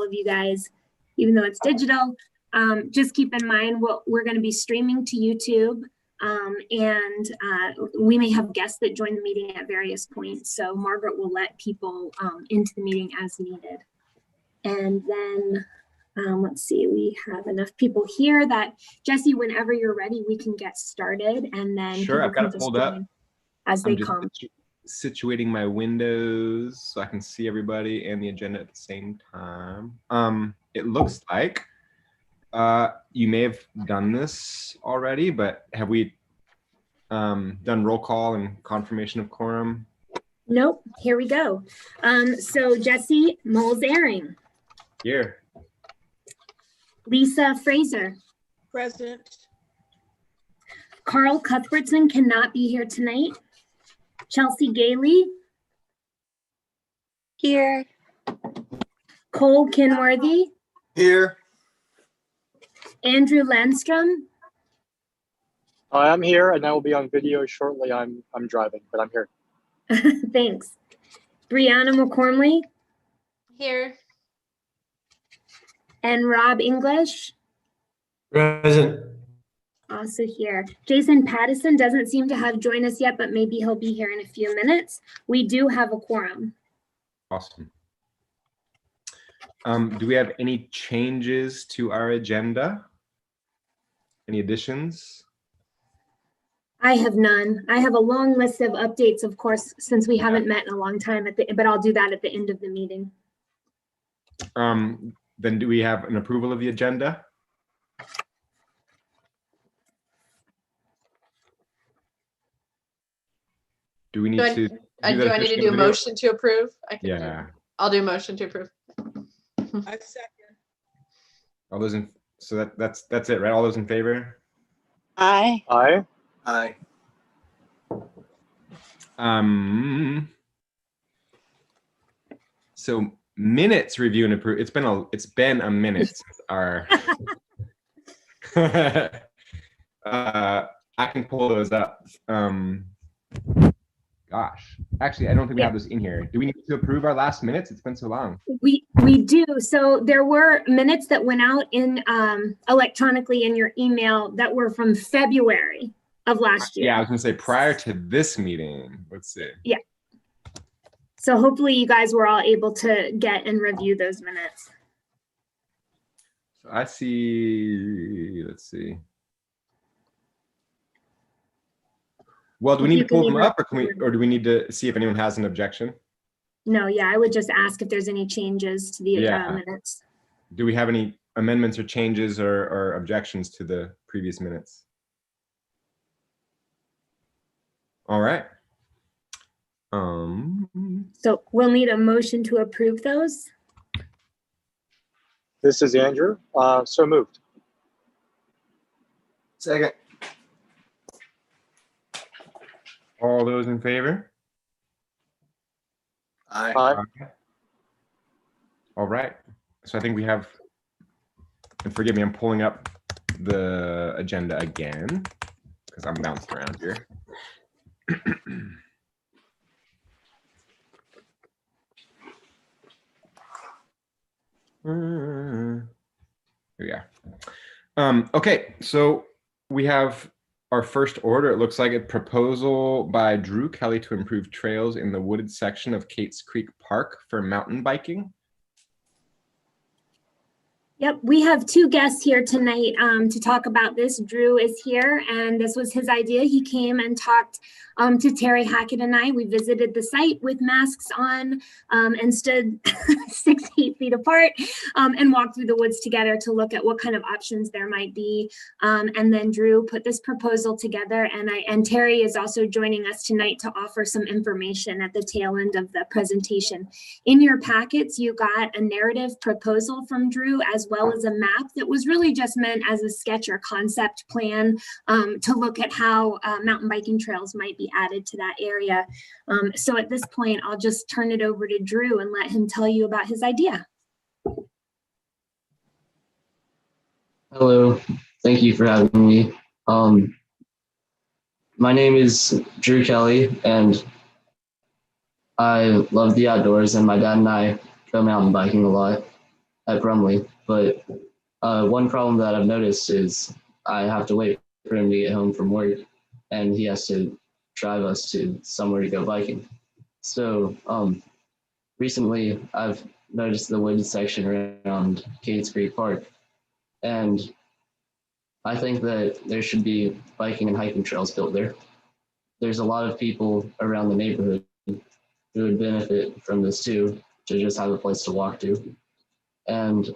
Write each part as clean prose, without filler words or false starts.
of you guys, even though it's digital. Just keep in mind we're going to be streaming to YouTube, and we may have guests that join the meeting at various points. So Margaret will let people into the meeting as needed. And then let's see, we have enough people here that Jesse, whenever you're ready, we can get started. And then sure, I've got it pulled up as they come. Situating my windows so I can see everybody and the agenda at the same time. It looks like you may have done this already, but have we done roll call and confirmation of quorum? Nope, here we go. So Jesse Moles-Ehring. Here. Lisa Fraser. Present. Carl Cuthbertson cannot be here tonight. Chelsea Gailey. Here. Cole Kenworthy. Here. Andrew Landstrom. I'm here and I will be on video shortly. I'm driving, but I'm here. Thanks. Brianna McCormley. Here. And Rob English. Present. Also here. Jason Pattison doesn't seem to have joined us yet, but maybe he'll be here in a few minutes. We do have a quorum. Awesome. Do we have any changes to our agenda? Any additions? I have none. I have a long list of updates, of course, since we haven't met in a long time, but I'll do that at the end of the meeting. Then do we have an approval of the agenda? Do we need to? Do I need to do a motion to approve? Yeah. I'll do a motion to approve. I second. All those in, so that's it, right? All those in favor? Aye. Aye. Aye. So minutes review and approve. It's been a minute since our. I can pull those up. Gosh, actually, I don't think we have this in here. Do we need to approve our last minutes? It's been so long. We do. So there were minutes that went out in electronically in your email that were from February of last year. Yeah, I was gonna say prior to this meeting. Let's see. Yeah. So hopefully you guys were all able to get and review those minutes. So I see. Let's see. Well, do we need to pull them up, or do we need to see if anyone has an objection? No, yeah, I would just ask if there's any changes to the minutes. Do we have any amendments or changes or objections to the previous minutes? All right. So we'll need a motion to approve those. This is Andrew. So moved. Second. All those in favor? Aye. Aye. All right. So I think we have, and forgive me, I'm pulling up the agenda again because I'm bounced around here. Here we are. Okay, so we have our first order. It looks like a proposal by Drew Kelly to improve trails in the wooded section of Cates Creek Park for mountain biking. Yep, we have two guests here tonight to talk about this. Drew is here, and this was his idea. He came and talked to Terry Hackett and I. We visited the site with masks on and stood 6-8 feet apart and walked through the woods together to look at what kind of options there might be. And then Drew put this proposal together, and Terry is also joining us tonight to offer some information at the tail end of the presentation. In your packets, you got a narrative proposal from Drew as well as a map that was really just meant as a sketch or concept plan to look at how mountain biking trails might be added to that area. So at this point, I'll just turn it over to Drew and let him tell you about his idea. Hello, thank you for having me. My name is Drew Kelly, and I love the outdoors, and my dad and I go mountain biking a lot. at Brumley. But one problem that I've noticed is I have to wait for him to get home from work, and he has to drive us to somewhere to go biking. So recently I've noticed the wooded section around Cades Creek Park, and I think that there should be biking and hiking trails built there. There's a lot of people around the neighborhood who would benefit from this too, to just have a place to walk to. And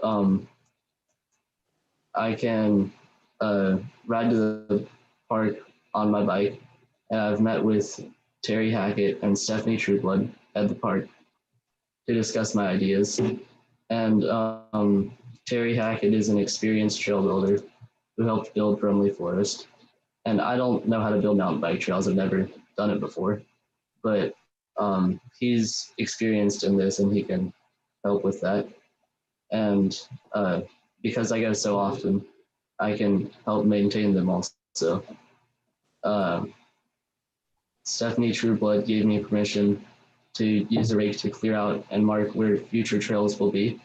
I can ride to the park on my bike, and I've met with Terry Hackett and Stephanie Trueblood at the park to discuss my ideas. And Terry Hackett is an experienced trail builder who helped build Brumley Forest. And I don't know how to build mountain bike trails. I've never done it before, but he's experienced in this and he can help with that. And because I go so often, I can help maintain them also. Stephanie Trueblood gave me permission to use a rake to clear out and mark where future trails will be.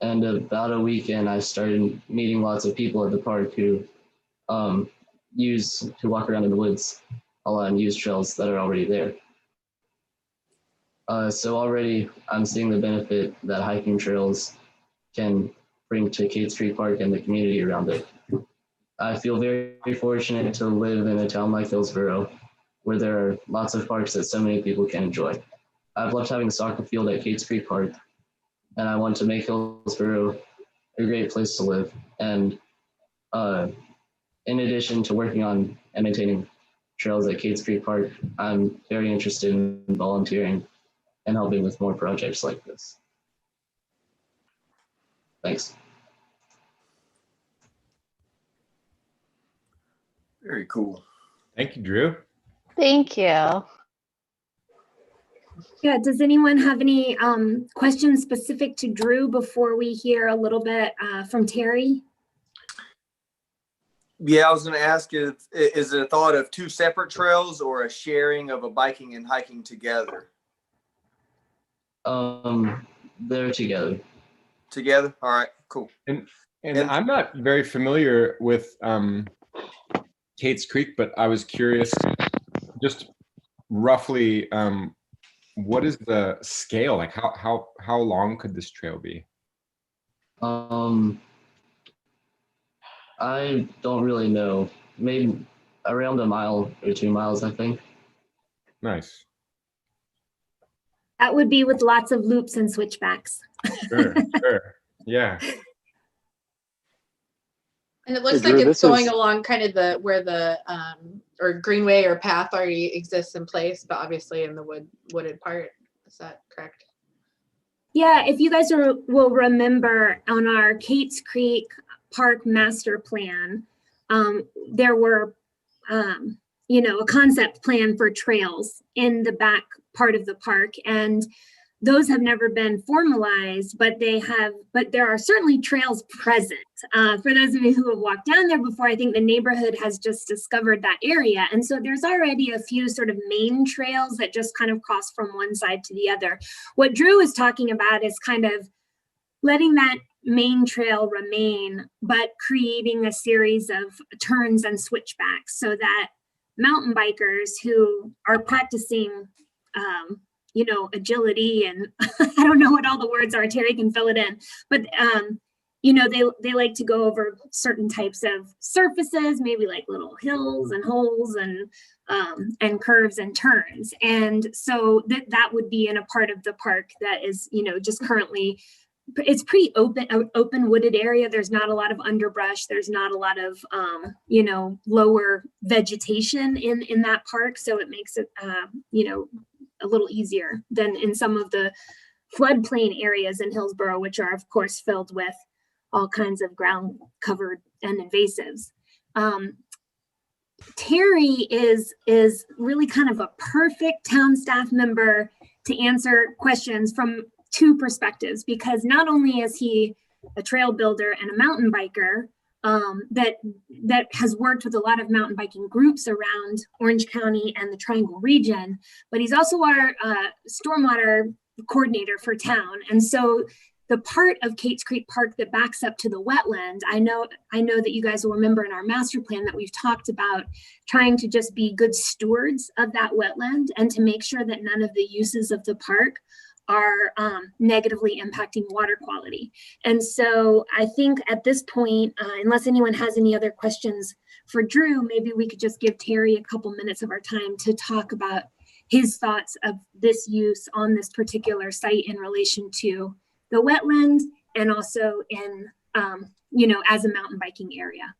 And about a weekend, I started meeting lots of people at the park who walk around in the woods a lot and use trails that are already there. So already I'm seeing the benefit that hiking trails can bring to Cades Creek Park and the community around it. I feel very fortunate to live in a town like Hillsborough, where there are lots of parks that so many people can enjoy. I've loved having a soccer field at Cades Creek Park, and I want to make Hillsborough a great place to live. And in addition to working on and maintaining trails at Cades Creek Park, I'm very interested in volunteering and helping with more projects like this. Thanks. Very cool. Thank you, Drew. Thank you. Yeah, does anyone have any questions specific to Drew before we hear a little bit from Terry? Yeah, I was going to ask, is it a thought of two separate trails or a sharing of a biking and hiking together? They're together. Together? All right, cool. And I'm not very familiar with Cades Creek, but I was curious, just roughly, what is the scale? Like how long could this trail be? I don't really know. Maybe around a mile or 2 miles, I think. Nice. That would be with lots of loops and switchbacks. Sure, sure. Yeah. And it looks Hey, like Drew, it's this going is- along kind of where the or greenway or path already exists in place, but obviously in the wooded part. Is that correct? Yeah, if you guys will remember on our Cades Creek Park master plan, there were, a concept plan for trails in the back part of the park, and those have never been formalized, but there are certainly trails present. For those of you who have walked down there before, I think the neighborhood has just discovered that area. And so there's already a few sort of main trails that just kind of cross from one side to the other. What Drew is talking about is kind of letting that main trail remain, but creating a series of turns and switchbacks so that mountain bikers who are practicing agility and I don't know what all the words are, Terry can fill it in, but they like to go over certain types of surfaces, maybe like little hills and holes and curves and turns. And so that would be in a part of the park that is, just currently, it's pretty open wooded area. There's not a lot of underbrush. There's not a lot of, lower vegetation in that park. So it makes it, a little easier than in some of the floodplain areas in Hillsborough, which are of course filled with all kinds of ground covered and invasives. Terry is really kind of a perfect town staff member to answer questions from two perspectives, because not only is he a trail builder and a mountain biker that has worked with a lot of mountain biking groups around Orange County and the Triangle region, but he's also our stormwater coordinator for town. And so the part of Kate's Creek Park that backs up to the wetland, I know that you guys will remember in our master plan that we've talked about trying to just be good stewards of that wetland and to make sure that none of the uses of the park are negatively impacting water quality. And so I think at this point, unless anyone has any other questions for Drew, maybe we could just give Terry a couple minutes of our time to talk about his thoughts of this use on this particular site in relation to the wetland and also in, as a mountain biking area.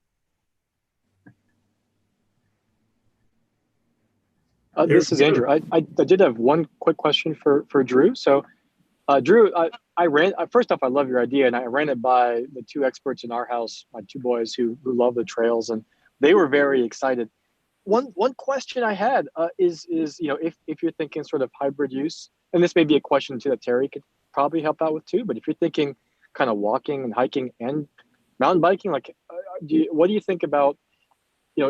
This is Andrew. I did have one quick question for Drew. So, Drew, I ran. First off, I love your idea, and I ran it by the two experts in our house, my two boys who love the trails, and they were very excited. One question I had is if you're thinking sort of hybrid use, and this may be a question too that Terry could probably help out with too, but if you're thinking kind of walking and hiking and mountain biking, like, what do you think about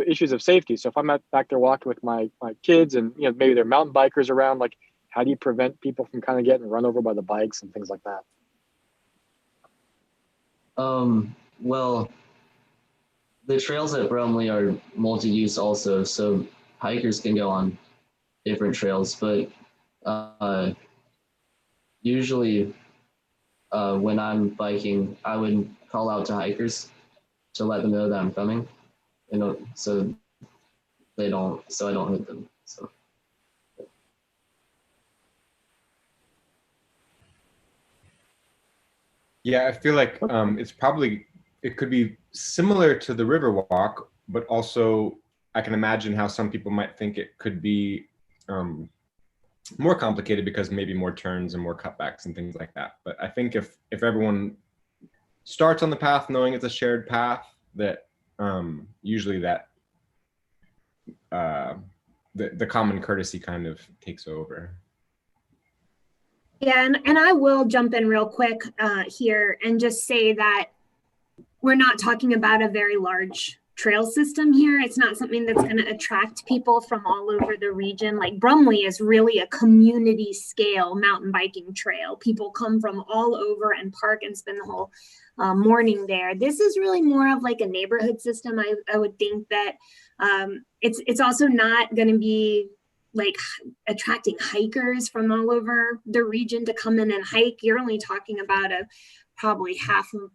issues of safety? So if I'm back there walking with my kids and maybe there are mountain bikers around, like, how do you prevent people from kind of getting run over by the bikes and things like that? Well, the trails at Brumley are multi-use also, so hikers can go on different trails, but usually when I'm biking, I would call out to hikers to let them know that I'm coming, so I don't hit them. So. Yeah, I feel like it could be similar to the Riverwalk, but also I can imagine how some people might think it could be more complicated because maybe more turns and more cutbacks and things like that. But I think if everyone starts on the path knowing it's a shared path, that usually that the common courtesy kind of takes over. Yeah, and I will jump in real quick here and just say that we're not talking about a very large trail system here. It's not something that's going to attract people from all over the region. Like Brumley is really a community scale mountain biking trail. People come from all over and park and spend the whole morning there. This is really more of like a neighborhood system. I would think that it's also not going to be like attracting hikers from all over the region to come in and hike. You're only talking about probably half of,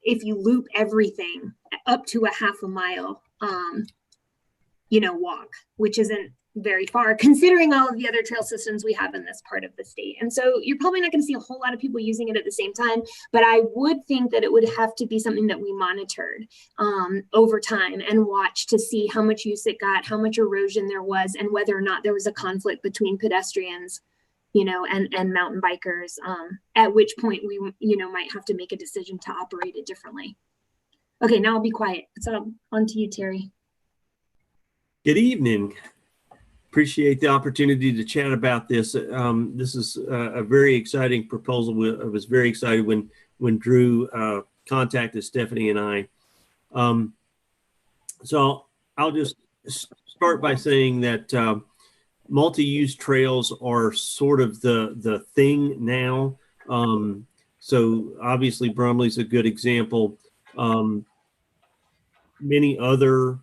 if you loop everything, up to a half a mile, walk, which isn't very far considering all of the other trail systems we have in this part of the state. And so you're probably not going to see a whole lot of people using it at the same time, but I would think that it would have to be something that we monitored over time and watch to see how much use it got, how much erosion there was, and whether or not there was a conflict between pedestrians and mountain bikers, at which point we, might have to make a decision to operate it differently. Okay, now I'll be quiet. It's on to you, Terry. Good evening. Appreciate the opportunity to chat about this. This is a very exciting proposal. I was very excited when Drew contacted Stephanie and I. So I'll just start by saying that multi-use trails are sort of the thing now. So obviously Brumley's a good example. Many other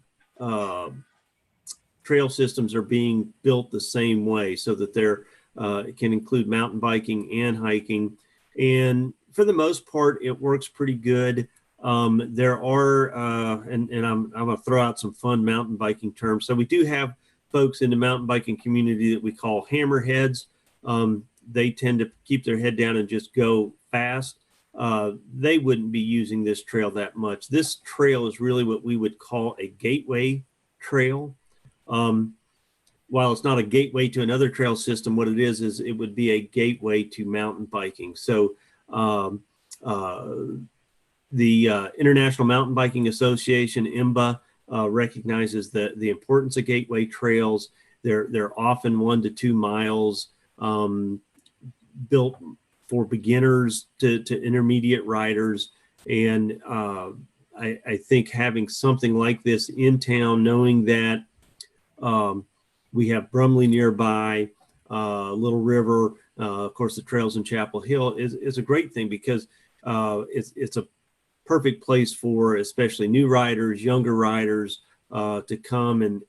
trail systems are being built the same way so that it can include mountain biking and hiking. And for the most part, it works pretty good. There are, and I'm going to throw out some fun mountain biking terms. So we do have folks in the mountain biking community that we call hammerheads. They tend to keep their head down and just go fast. They wouldn't be using this trail that much. This trail is really what we would call a gateway trail. While it's not a gateway to another trail system, what it is it would be a gateway to mountain biking. So the International Mountain Biking Association, IMBA, recognizes the importance of gateway trails. They're often 1 to 2 miles, built for beginners to intermediate riders. And I think having something like this in town, knowing that we have Brumley nearby, Little River, of course, the trails in Chapel Hill is a great thing because it's a perfect place for especially new riders, younger riders to come and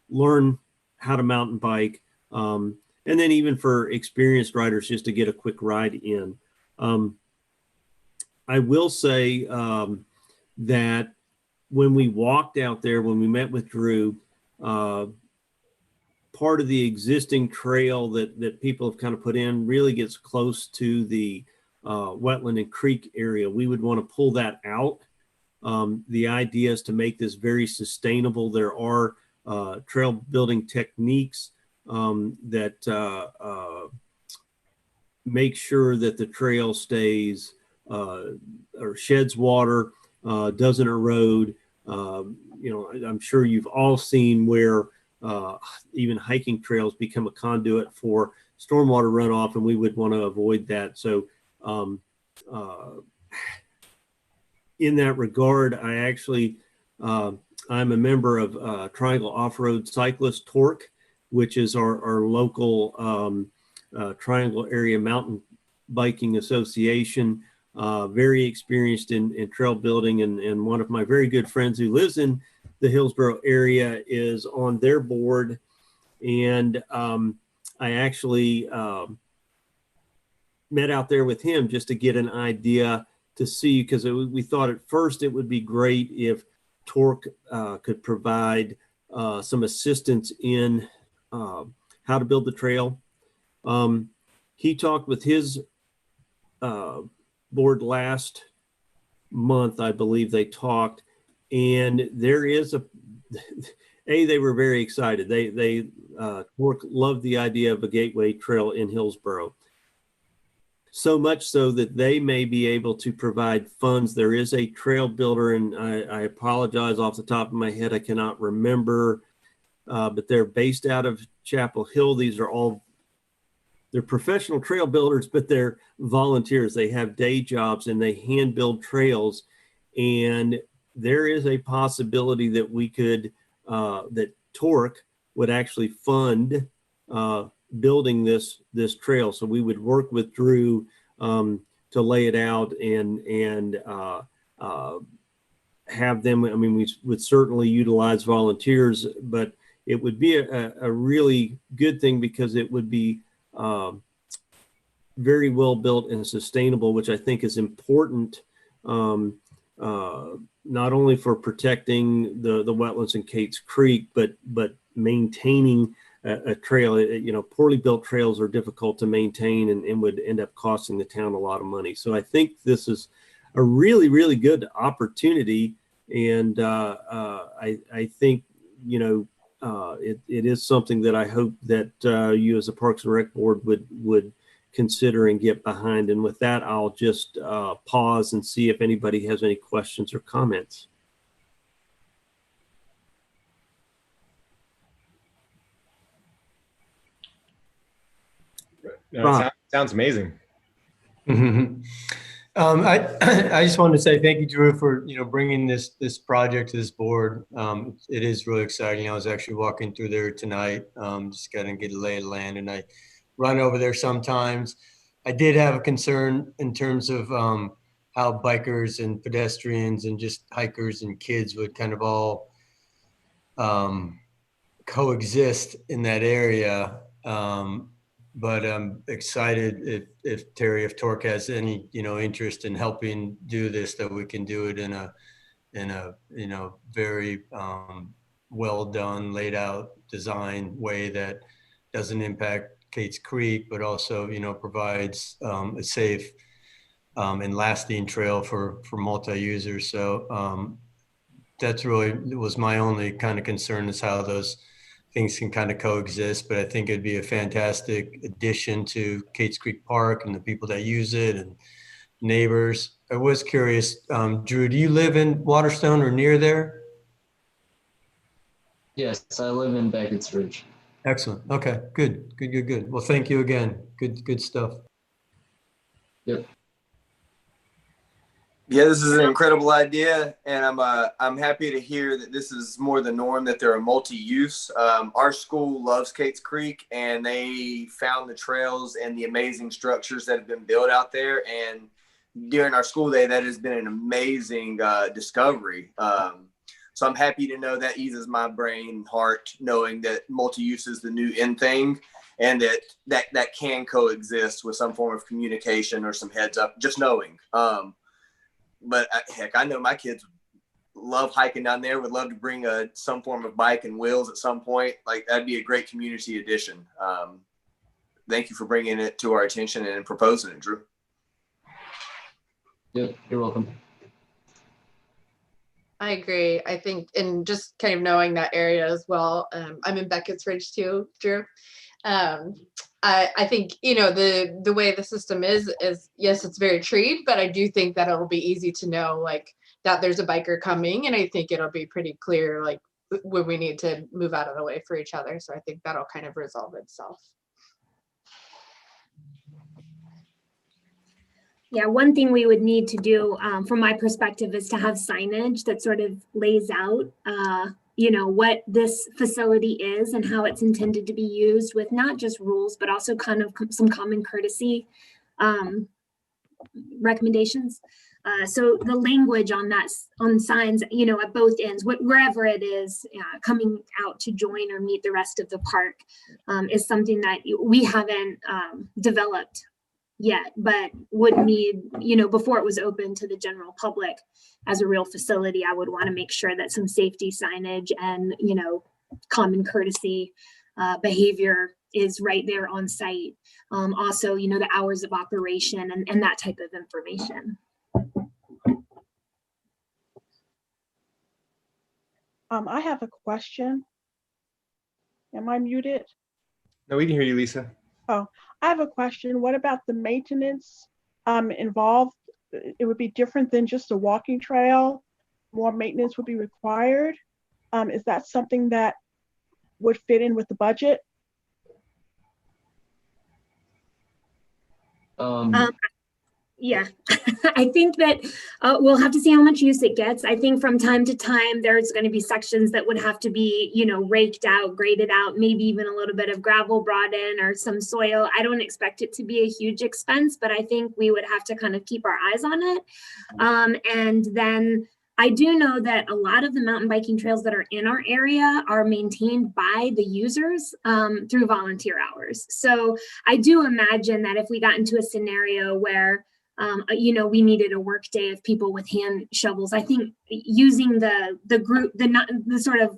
learn how to mountain bike. And then even for experienced riders just to get a quick ride in. I will say that when we walked out there, when we met with Drew, part of the existing trail that people have kind of put in really gets close to the wetland and creek area. We would want to pull that out. The idea is to make this very sustainable. There are trail building techniques that make sure that the trail stays or sheds water, doesn't erode. I'm sure you've all seen where even hiking trails become a conduit for stormwater runoff, and we would want to avoid that. So in that regard, I actually, I'm a member of Triangle Off-Road Cyclist Torque, which is our local Triangle Area Mountain Biking Association. Very experienced in trail building, and one of my very good friends who lives in the Hillsborough area is on their board. And I actually met out there with him just to get an idea to see, because we thought at first it would be great if Torque could provide some assistance in how to build the trail. He talked with his board last month, I believe they talked, and there is they were very excited. They loved the idea of a gateway trail in Hillsborough. So much so that they may be able to provide funds. There is a trail builder, and I apologize off the top of my head, I cannot remember, but they're based out of Chapel Hill. They're professional trail builders, but they're volunteers. They have day jobs and they hand build trails. And there is a possibility that we could, that Torque would actually fund building this trail. So we would work with Drew to lay it out and have them. I mean, we would certainly utilize volunteers, but it would be a really good thing because it would be very well built and sustainable, which I think is important, not only for protecting the wetlands in Cates Creek, but maintaining a trail. Poorly built trails are difficult to maintain and would end up costing the town a lot of money. So I think this is a really, really good opportunity. And I think, it is something that I hope that you as a Parks and Rec board would consider and get behind. And with that, I'll just pause and see if anybody has any questions or comments. No, sounds amazing. I just wanted to say thank you, Drew, for bringing this project to this board. It is really exciting. I was actually walking through there tonight, just got to get a lay of the land, and I run over there sometimes. I did have a concern in terms of how bikers and pedestrians and just hikers and kids would kind of all coexist in that area. But I'm excited if Terry, if Torque has any, interest in helping do this, that we can do it in a very well done, laid out design way that doesn't impact Cates Creek, but also, provides a safe and lasting trail for multi-users. So that's really was my only kind of concern, is how those things can kind of coexist. But I think it'd be a fantastic addition to Cates Creek Park and the people that use it and neighbors. I was curious, Drew, do you live in Waterstone or near there? Yes, I live in Beckett's Ridge. Excellent. Okay, good. Well, thank you again. Good stuff. Yep. Yeah, this is an incredible idea, and I'm happy to hear that this is more the norm, that they're a multi-use. Our school loves Kate's Creek, and they found the trails and the amazing structures that have been built out there. And during our school day, that has been an amazing discovery. So I'm happy to know that eases my brain and heart, knowing that multi-use is the new in thing, and that can coexist with some form of communication or some heads up, just knowing. But heck, I know my kids love hiking down there, would love to bring some form of bike and wheels at some point. Like, that'd be a great community addition. Thank you for bringing it to our attention and proposing it, Drew. Yep, you're welcome. I agree. I think, and just kind of knowing that area as well. I'm in Beckett's Ridge too, Drew. I think, you know, the way the system is yes, it's very treed, but I do think that it'll be easy to know, like, that there's a biker coming, and I think it'll be pretty clear, like, when we need to move out of the way for each other. So I think that'll kind of resolve itself. Yeah, one thing we would need to do from my perspective is to have signage that sort of lays out, you know, what this facility is and how it's intended to be used, with not just rules, but also kind of some common courtesy recommendations. So the language on that, on signs, you know, at both ends, wherever it is, coming out to join or meet the rest of the park, is something that we haven't developed yet, but would need, you know, before it was open to the general public as a real facility, I would want to make sure that some safety signage and, you know, common courtesy behavior is right there on site. Also, you know, the hours of operation and that type of information. I have a question. Am I muted? No, we can hear you, Lisa. Oh, I have a question. What about the maintenance involved? It would be different than just a walking trail. More maintenance would be required. Is that something that would fit in with the budget? Yeah, I think that we'll have to see how much use it gets. I think from time to time, there's going to be sections that would have to be, you know, raked out, graded out, maybe even a little bit of gravel brought in or some soil. I don't expect it to be a huge expense, but I think we would have to kind of keep our eyes on it. And then I do know that a lot of the mountain biking trails that are in our area are maintained by the users through volunteer hours. So I do imagine that if we got into a scenario where you know, we needed a work day of people with hand shovels, I think using the group, the sort of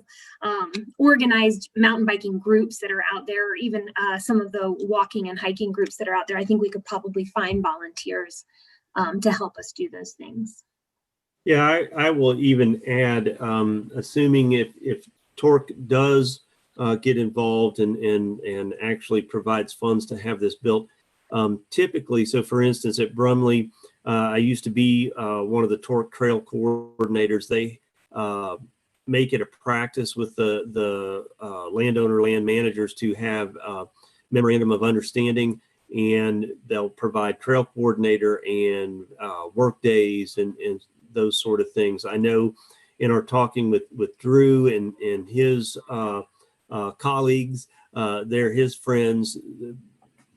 organized mountain biking groups that are out there, or even some of the walking and hiking groups that are out there, I think we could probably find volunteers to help us do those things. Yeah, I will even add, assuming if Torque does get involved and actually provides funds to have this built, typically, so for instance, at Brumley, I used to be one of the Torque trail coordinators. They make it a practice with the landowner, land managers to have memorandum of understanding, and they'll provide trail coordinator and work days and those sort of things. I know in our talking with Drew and his colleagues, they're his friends.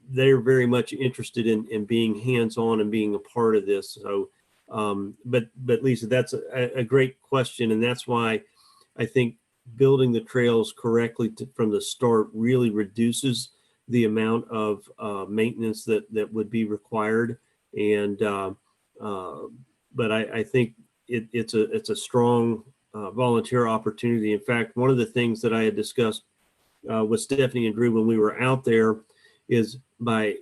They're very much interested in being hands-on and being a part of this. So, but Lisa, that's a great question. And that's why I think building the trails correctly from the start really reduces the amount of maintenance that would be required. And, but I think it's a strong volunteer opportunity. In fact, one of the things that I had discussed with Stephanie and Drew when we were out there is by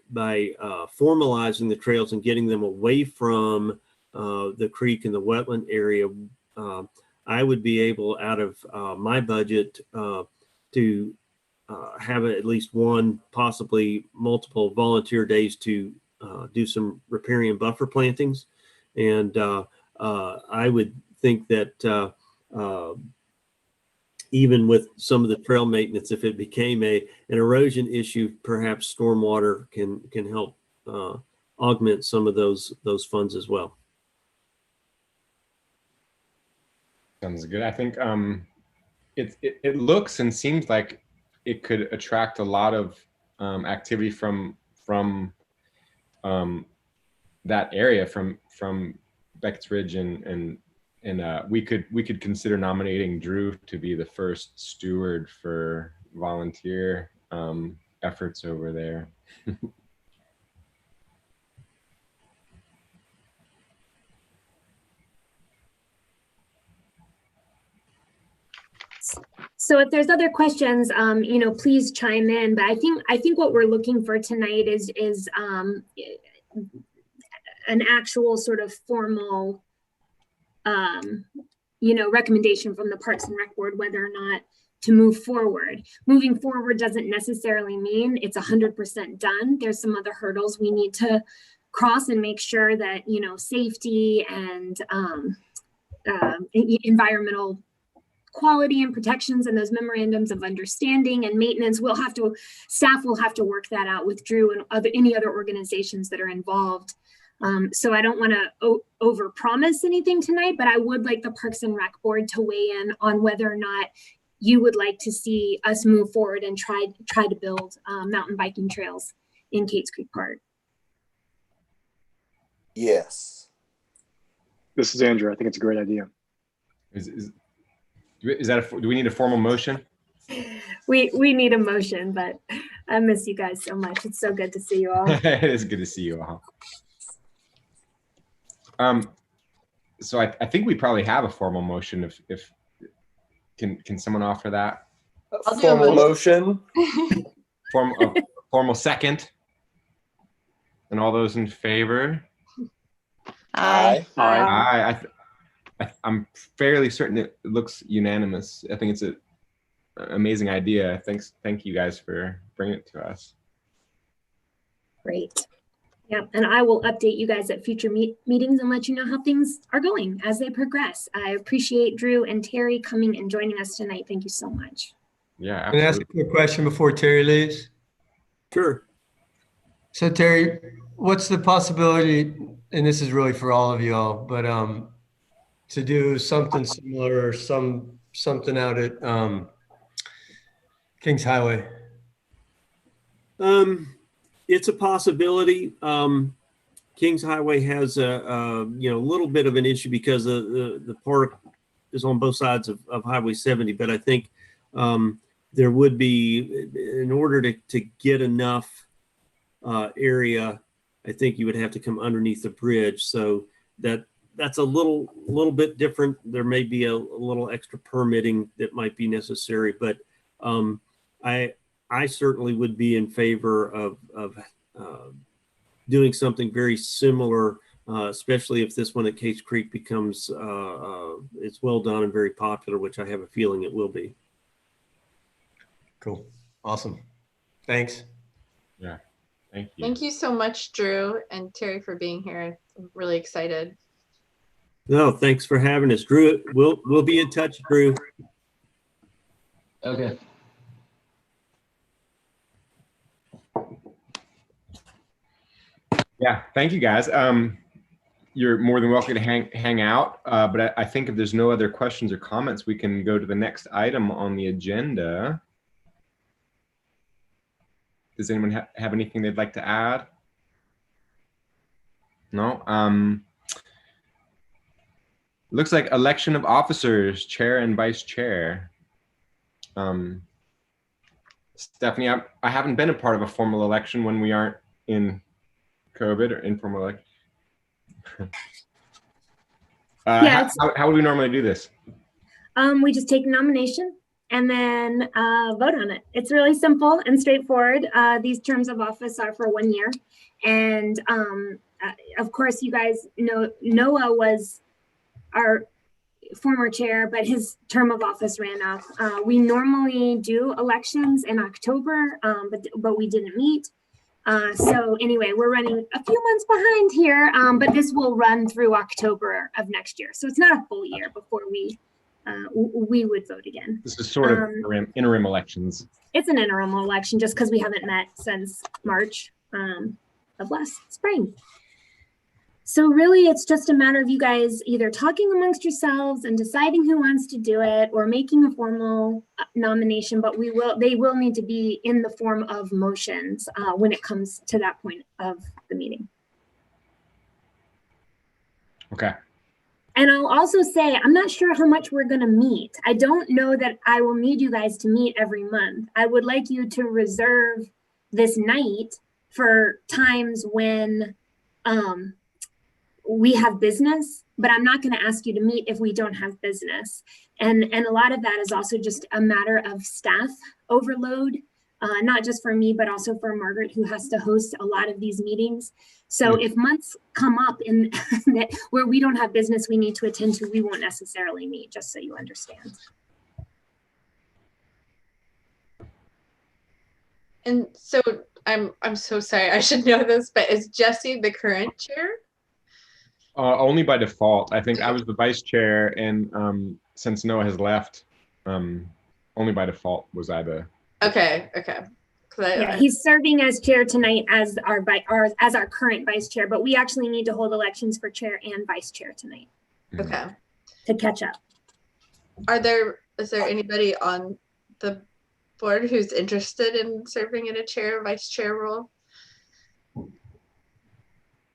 formalizing the trails and getting them away from the creek and the wetland area, I would be able, out of my budget, to have at least one, possibly multiple volunteer days to do some riparian buffer plantings. And I would think that even with some of the trail maintenance, if it became an erosion issue, perhaps stormwater can help augment some of those funds as well. Sounds good. I think it looks and seems like it could attract a lot of activity from that area, from Beckett's Ridge, and we could consider nominating Drew to be the first steward for volunteer efforts over there. So if there's other questions, please chime in. But I think what we're looking for tonight is an actual sort of formal, recommendation from the Parks and Rec Board whether or not to move forward. Moving forward doesn't necessarily mean it's 100% done. There's some other hurdles we need to cross and make sure that safety and environmental quality and protections and those memorandums of understanding and maintenance staff will have to work that out with Drew and any other organizations that are involved. So I don't want to overpromise anything tonight, but I would like the Parks and Rec Board to weigh in on whether or not you would like to see us move forward and try to build mountain biking trails in Cates Creek Park. Yes. This is Andrew. I think it's a great idea. Is that do we need a formal motion? We need a motion, but I miss you guys so much. It's so good to see you all. It is good to see you all. So I think we probably have a formal motion. If can someone offer that? I'll do a Formal motion. Formal second. And all those in favor? Aye. Aye. I'm fairly certain it looks unanimous. I think it's an amazing idea. Thank you guys for bringing it to us. Great. Yeah, and I will update you guys at future meetings and let you know how things are going as they progress. I appreciate Drew and Terry coming and joining us tonight. Thank you so much. Yeah, Can I absolutely. ask a quick question before Terry leaves? Sure. So Terry, what's the possibility, and this is really for all of y'all, but to do something similar or something out at Kings Highway? It's a possibility. Kings Highway has a little bit of an issue because the park is on both sides of Highway 70, but I think there would be, in order to get enough area, I think you would have to come underneath the bridge. So that's a little bit different. There may be a little extra permitting that might be necessary, but I certainly would be in favor of doing something very similar, especially if this one at Cates Creek becomes it's well done and very popular, which I have a feeling it will be. Cool. Awesome. Thanks. Yeah. Thank you. Thank you so much, Drew and Terry, for being here. I'm really excited. No, thanks for having us, Drew. We'll be in touch, Drew. Okay. Yeah, thank you guys. You're more than welcome to hang out, but I think if there's no other questions or comments, we can go to the next item on the agenda. Does anyone have anything they'd like to add? No? Looks like election of officers, chair and vice chair. Stephanie, I haven't been a part of a formal election when we aren't in COVID or informal election. Yeah, how would we normally do this? We just take a nomination and then vote on it. It's really simple and straightforward. These terms of office are for 1 year. And of course, you guys know Noah was our former chair, but his term of office ran up. We normally do elections in October, but we didn't meet. So anyway, we're running a few months behind here, but this will run through October of next year. So it's not a full year before we would vote again. This is sort of interim elections. It's an interim election just because we haven't met since March of last spring. So really, it's just a matter of you guys either talking amongst yourselves and deciding who wants to do it, or making a formal nomination, but they will need to be in the form of motions when it comes to that point of the meeting. Okay. And I'll also say, I'm not sure how much we're going to meet. I don't know that I will need you guys to meet every month. I would like you to reserve this night for times when we have business, but I'm not going to ask you to meet if we don't have business. And a lot of that is also just a matter of staff overload, not just for me, but also for Margaret, who has to host a lot of these meetings. So if months come up in that where we don't have business we need to attend to, we won't necessarily meet, just so you understand. And so I'm so sorry, I should know this, but is Jesse the current chair? Only by default. I think I was the vice chair, and since Noah has left, only by default was I the. Okay. Yeah, he's serving as chair tonight as our current vice chair, but we actually need to hold elections for chair and vice chair tonight. Okay. To catch up. Is there anybody on the board who's interested in serving in a chair or vice chair role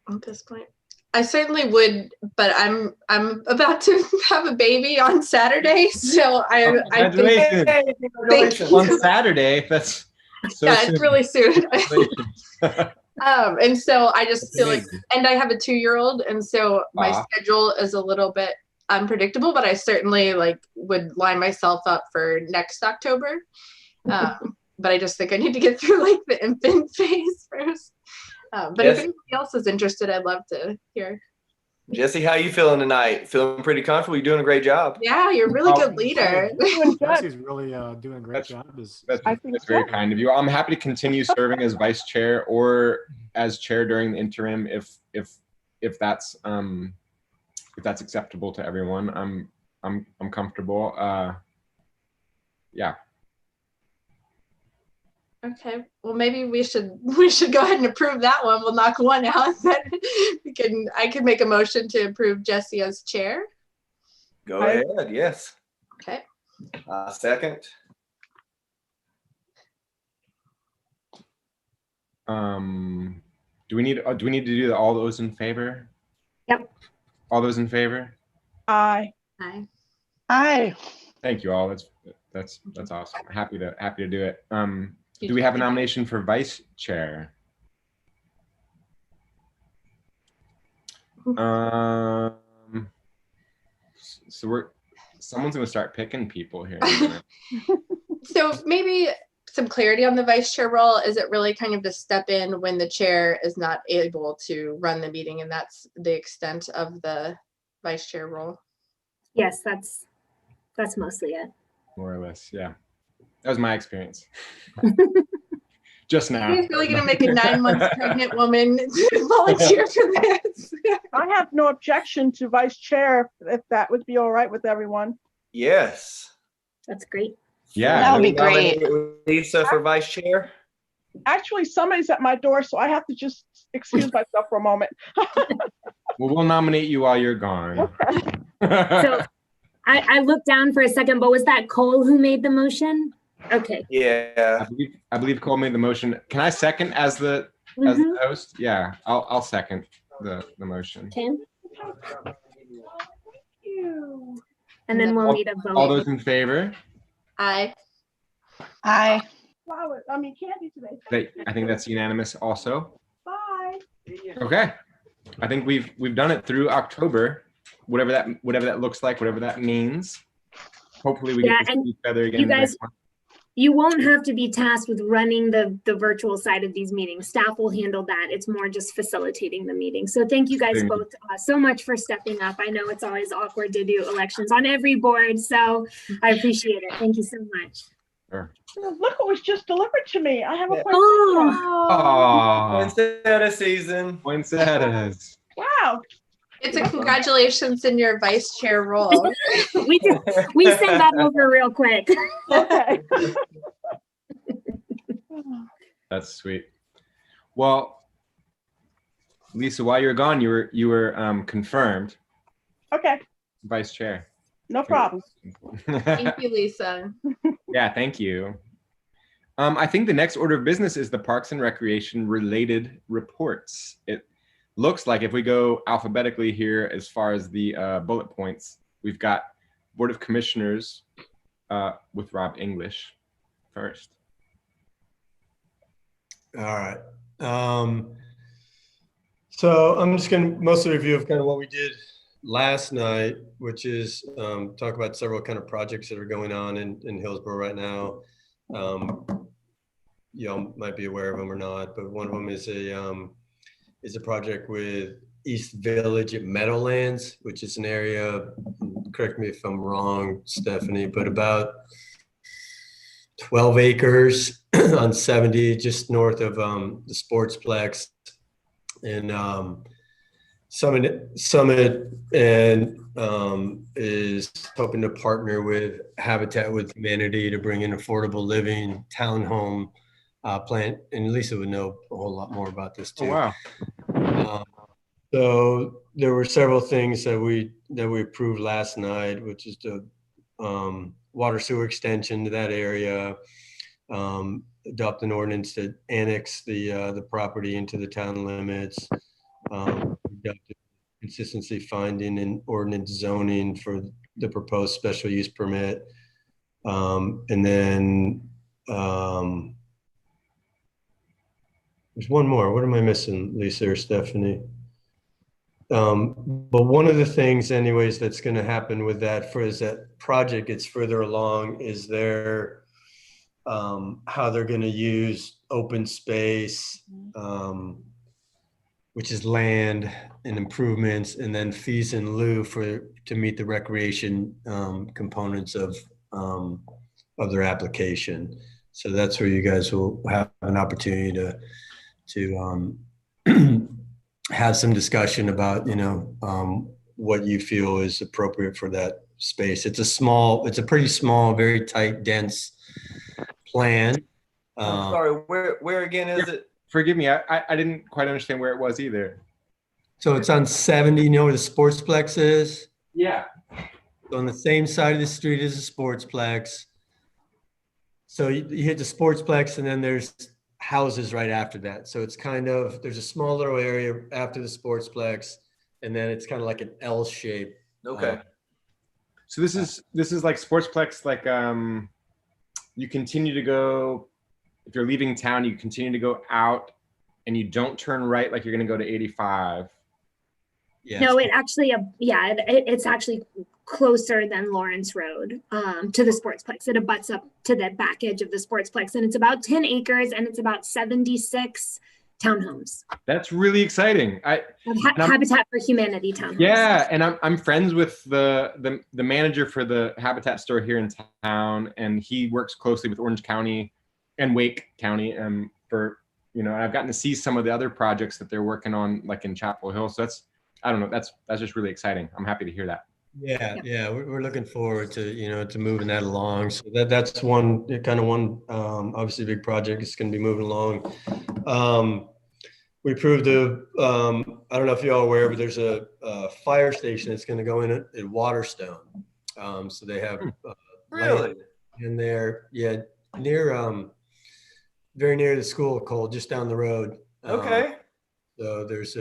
at this point? I certainly would, but I'm about to have a baby on Saturday, so Congratulations. Thank you. On Saturday, that's so yeah, soon. it's really soon. And so I just feel like, and I have a 2-year-old, and so my schedule is a little bit unpredictable, but I certainly would line myself up for next October. But I just think I need to get through the infant phase first. But if anybody else is interested, I'd love to hear. Jesse, how you feeling tonight? Feeling pretty comfortable? You're doing a great job. Yeah, you're a really good leader. Jesse's really doing a great job. That's very kind of you. I'm happy to continue serving as vice chair or as chair during the interim if that's acceptable to everyone. I'm comfortable. Yeah. Okay, well maybe we should go ahead and approve that one. We'll knock one out. I can make a motion to approve Jesse as chair. Go ahead. Yes. Okay. Second. Do we need to do all those in favor? Yep. All those in favor? Aye. Aye. Aye. Thank you all. That's awesome. Happy to do it. Do we have a nomination for vice chair? So someone's gonna start picking people here. So maybe some clarity on the vice chair role. Is it really kind of to step in when the chair is not able to run the meeting, and that's the extent of the vice chair role? Yes, that's mostly it. More or less, yeah. That was my experience. Just now. You're really gonna make a 9 months pregnant woman volunteer for this? I have no objection to vice chair if that would be all right with everyone. Yes. That's great. Yeah. That would be great. Lisa for vice chair. Actually, somebody's at my door, so I have to just excuse myself for a moment. Well, we'll nominate you while you're gone. Okay. So I looked down for a second, but was that Cole who made the motion? Okay. Yeah. I believe Cole made the motion. Can I second as the host? Yeah, I'll second the motion. Okay. And then we'll need a vote. All those in favor? Aye. Aye. Flower, candy today. I think that's unanimous also. Bye. Okay. I think we've done it through October, whatever that looks like, whatever that means. Hopefully we get to see each other again. You guys, you won't have to be tasked with running the virtual side of these meetings. Staff will handle that. It's more just facilitating the meeting. So thank you guys both so much for stepping up. I know it's always awkward to do elections on every board, so I appreciate it. Thank you so much. Sure. Look what was just delivered to me. I have a Poinsettia season. Poinsettias. Wow. It's a congratulations in your vice chair role. we send that over real quick. Okay. That's sweet. Well, Lisa, while you were gone, you were confirmed Okay, vice chair. no problem. Thank you, Lisa. Yeah, thank you. I think the next order of business is the Parks and Recreation related reports. It looks like if we go alphabetically here, as far as the bullet points, we've got Board of Commissioners with Rob English first. All right. So I'm just going to mostly review of kind of what we did last night, which is talk about several kind of projects that are going on in Hillsborough right now. Y'all might be aware of them or not, but one of them is a project with East Village at Meadowlands, which is an area, correct me if I'm wrong, Stephanie, but about 12 acres on 70, just north of the Sportsplex. And Summit and is hoping to partner with Habitat with Humanity to bring in affordable living townhome plan. And Lisa would know a whole lot more about this too. Oh, wow. So there were several things that we approved last night, which is the water sewer extension to that area, adopt an ordinance to annex the property into the town limits, consistency finding and ordinance zoning for the proposed special use permit. And then there's one more. What am I missing, Lisa or Stephanie? But one of the things anyways that's going to happen with that as that project gets further along is how they're going to use open space, which is land and improvements, and then fees in lieu to meet the recreation components of their application. So that's where you guys will have an opportunity to have some discussion about, what you feel is appropriate for that space. It's a pretty small, very tight, dense plan. I'm sorry, where again is it? Forgive me, I didn't quite understand where it was either. So it's on 70, you know where the Sportsplex is? Yeah. So on the same side of the street as the Sportsplex. So you hit the Sportsplex and then there's houses right after that. So it's there's a small little area after the Sportsplex, and then it's kind of like an L shape. Okay. So this is like Sportsplex, like you continue to go, if you're leaving town, you continue to go out and you don't turn right like you're going to go to 85. Yes. No, it's actually closer than Lawrence Road to the Sportsplex. It abuts up to the back edge of the Sportsplex, and it's about 10 acres and it's about 76 townhomes. That's really exciting. Habitat for Humanity townhomes. Yeah, and I'm friends with the manager for the Habitat store here in town, and he works closely with Orange County and Wake County for, I've gotten to see some of the other projects that they're working on, like in Chapel Hill. So that's just really exciting. I'm happy to hear that. Yeah, we're looking forward to to moving that along. So that's one obviously big project. It's going to be moving along. We approved I don't know if you're all aware, but there's a fire station that's going to go in at Waterstone. So they have Really? in there, very near the school, Cole, just down the road. Okay. So there's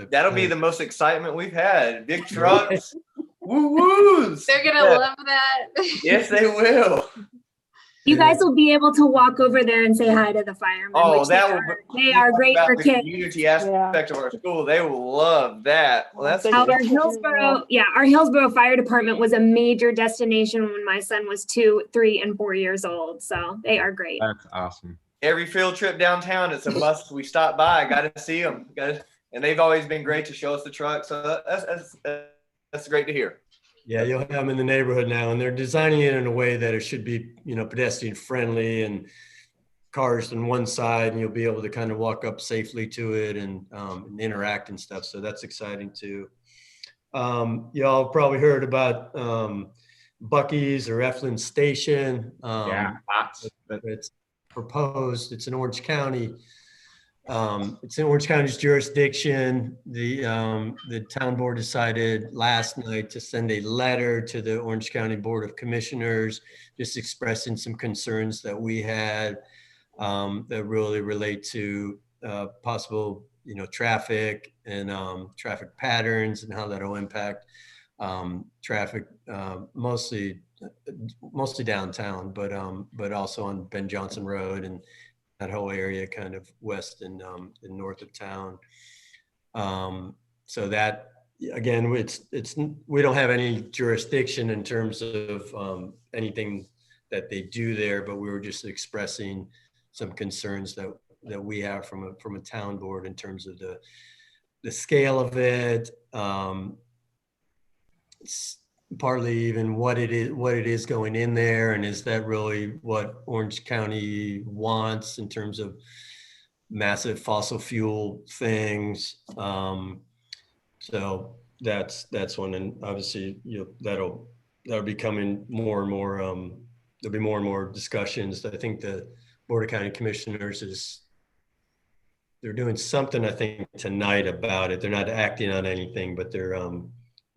That'll be the most excitement we've had. Big trucks. Woo-woos. They're gonna love that. Yes, they will. You guys will be able to walk over there and say hi to the firemen. Oh, they are great for the kids. community aspect of our school. They will love that. Well, that's Our Hillsborough Fire Department was a major destination when my son was 2, 3, and 4 years old. So they are great. That's awesome. Every field trip downtown, it's a must. We stop by, got to see them. And they've always been great to show us the truck. So that's great to hear. Yeah, you'll have them in the neighborhood now, and they're designing it in a way that it should be, pedestrian friendly and cars on one side, and you'll be able to kind of walk up safely to it and interact and stuff. So that's exciting too. Y'all probably heard about Buc-ee's or Eflin Station. Lots. It's proposed. It's in Orange County. It's in Orange County's jurisdiction. The town board decided last night to send a letter to the Orange County Board of Commissioners, just expressing some concerns that we had that really relate to possible, traffic and traffic patterns and how that'll impact traffic, mostly downtown, but also on Ben Jonson Road and that whole area kind of west and north of town. So that, again, we don't have any jurisdiction in terms of anything that they do there, but we were just expressing some concerns that we have from a town board in terms of the scale of it, partly even what it is going in there, and is that really what Orange County wants in terms of massive fossil fuel things. So that's one, and obviously that'll be coming more and more. There'll be more and more discussions. I think the Board of County Commissioners they're doing something, I think, tonight about it. They're not acting on anything, but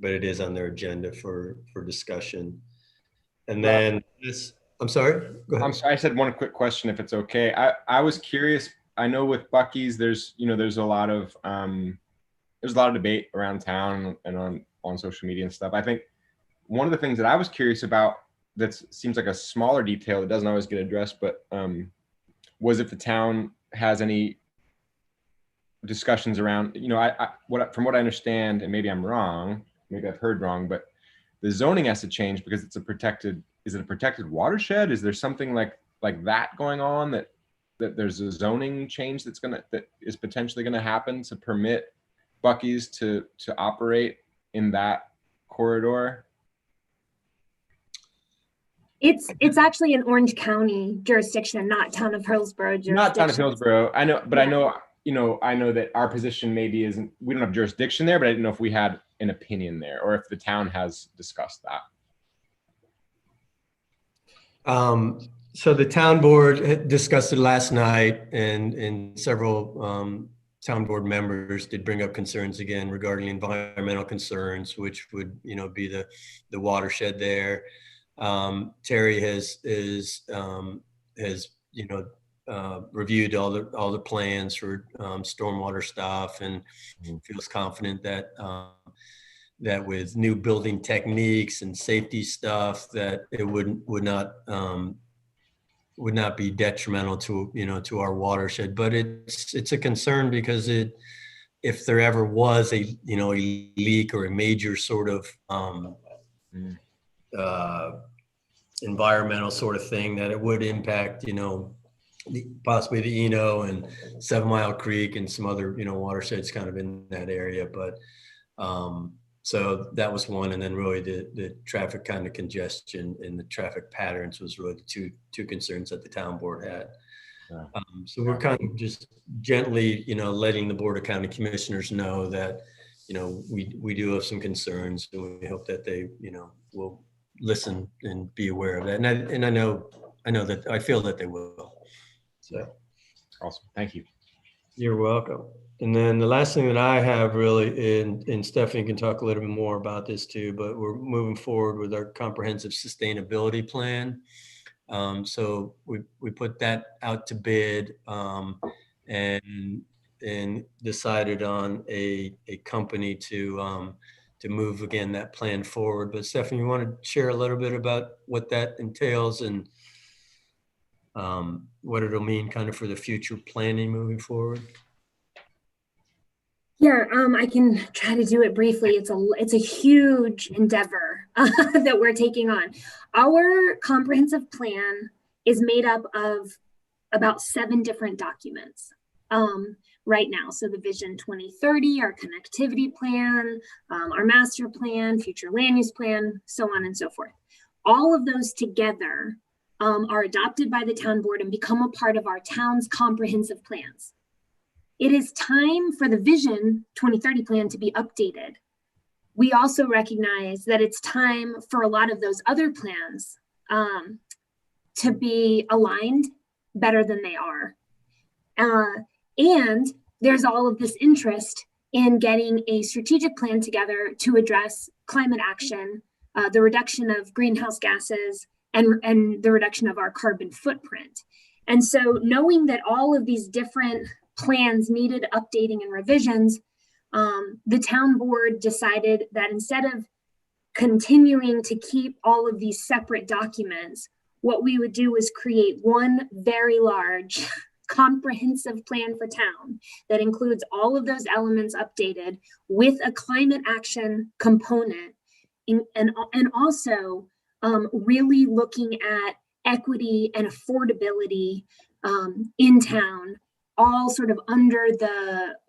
but it is on their agenda for discussion. And then I'm sorry, go ahead. I'm sorry, I said one quick question, if it's okay. I was curious. I know with Buc-ee's, there's a lot of debate around town and on social media and stuff. I think one of the things that I was curious about that seems like a smaller detail that doesn't always get addressed, but was if the town has any discussions around, from what I understand, and maybe I'm wrong, maybe I've heard wrong, but the zoning has to change because is it a protected watershed? Is there something like that going on that there's a zoning change that is potentially gonna happen to permit Buc-ee's to operate in that corridor? It's actually an Orange County jurisdiction, not town of Hillsborough jurisdiction. Not town of Hillsborough. I know, but Yeah. I know that our position maybe isn't, we don't have jurisdiction there, but I didn't know if we had an opinion there or if the town has discussed that. So the town board had discussed it last night, and several town board members did bring up concerns again regarding environmental concerns, which would, be the watershed there. Terry has reviewed all the plans for stormwater stuff, and feels confident that that with new building techniques and safety stuff, that it would not be detrimental to our watershed. But it's a concern because if there ever was a leak or a major sort of environmental sort of thing, that it would impact possibly the Eno and 7 Mile Creek and some other watersheds kind of in that area. But so that was one, and then really the traffic kind of congestion and the traffic patterns was really the two concerns that the town board had. Yeah. So we're kind of just gently letting the Board of County Commissioners know that we do have some concerns, and we hope that they will listen and be aware of that. And I know that I feel that they will. So awesome. Thank you. You're welcome. And then the last thing that I have really, and Stephanie can talk a little bit more about this too, but we're moving forward with our comprehensive sustainability plan. So we put that out to bid and decided on a company to move again that plan forward. But Stephanie, you want to share a little bit about what that entails and what it'll mean kind of for the future planning moving forward? Yeah, I can try to do it briefly. It's a huge endeavor that we're taking on. Our comprehensive plan is made up of about 7 different documents right now. So the Vision 2030, our connectivity plan, our master plan, future land use plan, so on and so forth. All of those together are adopted by the town board and become a part of our town's comprehensive plans. It is time for the Vision 2030 plan to be updated. We also recognize that it's time for a lot of those other plans to be aligned better than they are. And there's all of this interest in getting a strategic plan together to address climate action, the reduction of greenhouse gases, and the reduction of our carbon footprint. And so knowing that all of these different plans needed updating and revisions, the town board decided that instead of continuing to keep all of these separate documents, what we would do is create one very large comprehensive plan for town that includes all of those elements updated with a climate action component, and also really looking at equity and affordability in town, all sort of under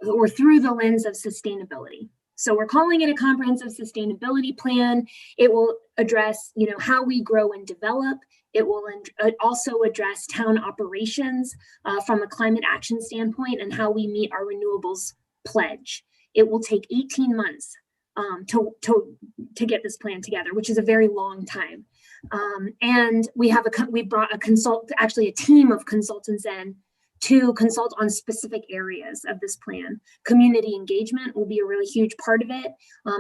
or through the lens of sustainability. So we're calling it a comprehensive sustainability plan. It will address, how we grow and develop. It will also address town operations from a climate action standpoint and how we meet our renewables pledge. It will take 18 months to get this plan together, which is a very long time. And we brought a team of consultants in to consult on specific areas of this plan. Community engagement will be a really huge part of it.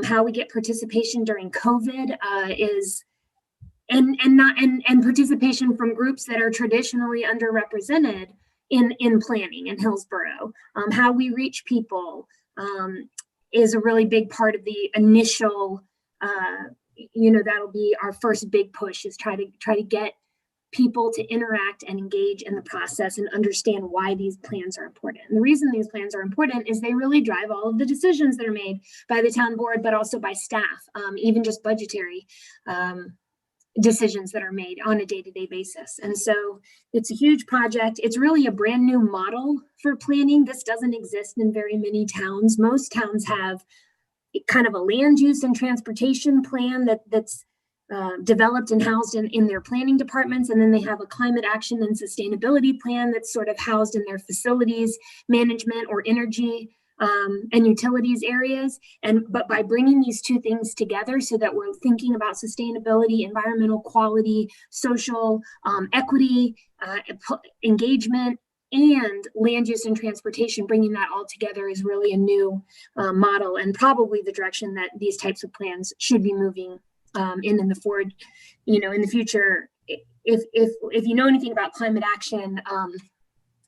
How we get participation during COVID and participation from groups that are traditionally underrepresented in planning in Hillsborough. How we reach people is a really big part of the initial, that'll be our first big push, is try to get people to interact and engage in the process and understand why these plans are important. And the reason these plans are important is they really drive all of the decisions that are made by the town board, but also by staff, even just budgetary decisions that are made on a day-to-day basis. And so it's a huge project. It's really a brand new model for planning. This doesn't exist in very many towns. Most towns have kind of a land use and transportation plan that's developed and housed in their planning departments. And then they have a climate action and sustainability plan that's sort of housed in their facilities management or energy and utilities areas. But by bringing these two things together so that we're thinking about sustainability, environmental quality, social equity, engagement, and land use and transportation, bringing that all together is really a new model, and probably the direction that these types of plans should be moving in the forward, in the future. If you know anything about climate action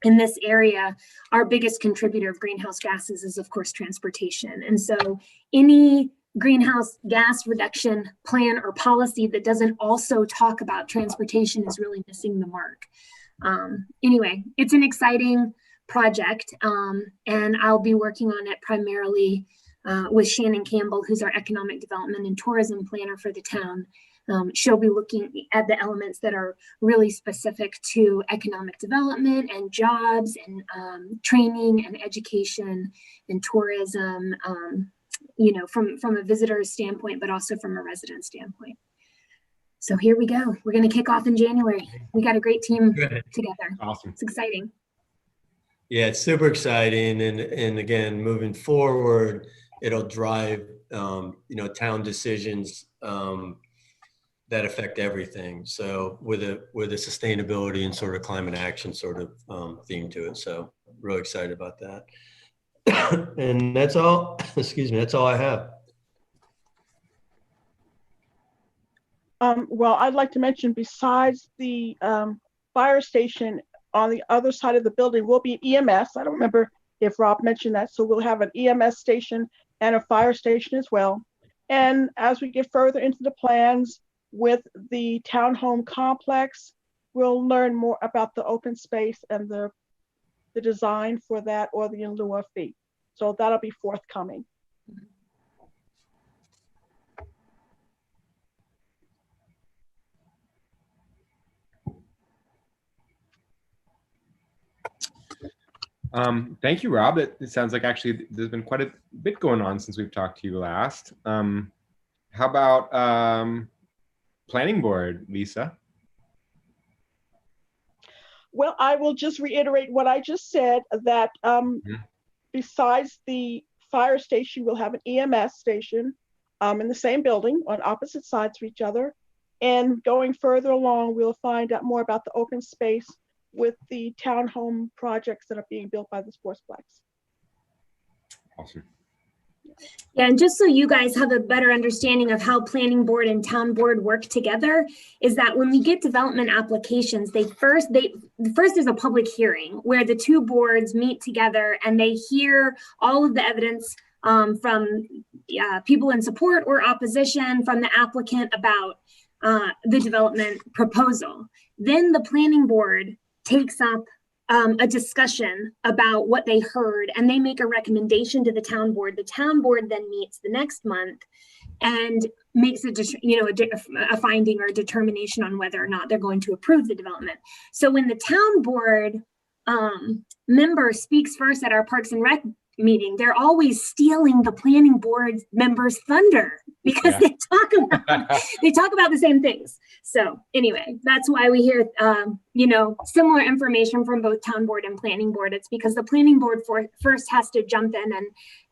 in this area, our biggest contributor of greenhouse gases is, of course, transportation. And so any greenhouse gas reduction plan or policy that doesn't also talk about transportation is really missing the mark. Anyway, it's an exciting project, and I'll be working on it primarily with Shannon Campbell, who's our economic development and tourism planner for the town. She'll be looking at the elements that are really specific to economic development and jobs and training and education and tourism, from a visitor's standpoint, but also from a resident standpoint. So here we go. We're going to kick off in January. We got a great team together. Awesome. It's exciting. Yeah, it's super exciting. And again, moving forward, it'll drive, town decisions that affect everything. So with a sustainability and sort of climate action sort of theme to it. So really excited about that. And that's all, that's all I have. Well, I'd like to mention, besides the fire station, on the other side of the building will be EMS. I don't remember if Rob mentioned that. So we'll have an EMS station and a fire station as well. And as we get further into the plans with the townhome complex, we'll learn more about the open space and the design for that, or the in lieu of fee. So that'll be forthcoming. Thank you, Rob. It sounds like actually there's been quite a bit going on since we've talked to you last. How about planning board, Lisa? Well, I will just reiterate what I just said, that besides the fire station, we'll have an EMS station in the same building on opposite sides of each other. And going further along, we'll find out more about the open space with the townhome projects that are being built by the Sportsplex. Awesome. Yeah, and just so you guys have a better understanding of how planning board and town board work together, is that when we get development applications, first is a public hearing where the two boards meet together and they hear all of the evidence from people in support or opposition from the applicant about the development proposal. Then the planning board takes up a discussion about what they heard, and they make a recommendation to the town board. The town board then meets the next month and makes a finding or a determination on whether or not they're going to approve the development. So when the town board member speaks first at our Parks and Rec meeting, they're always stealing the planning board members' thunder because they talk about the same things. So anyway, that's why we hear similar information from both town board and planning board. It's because the planning board first has to jump in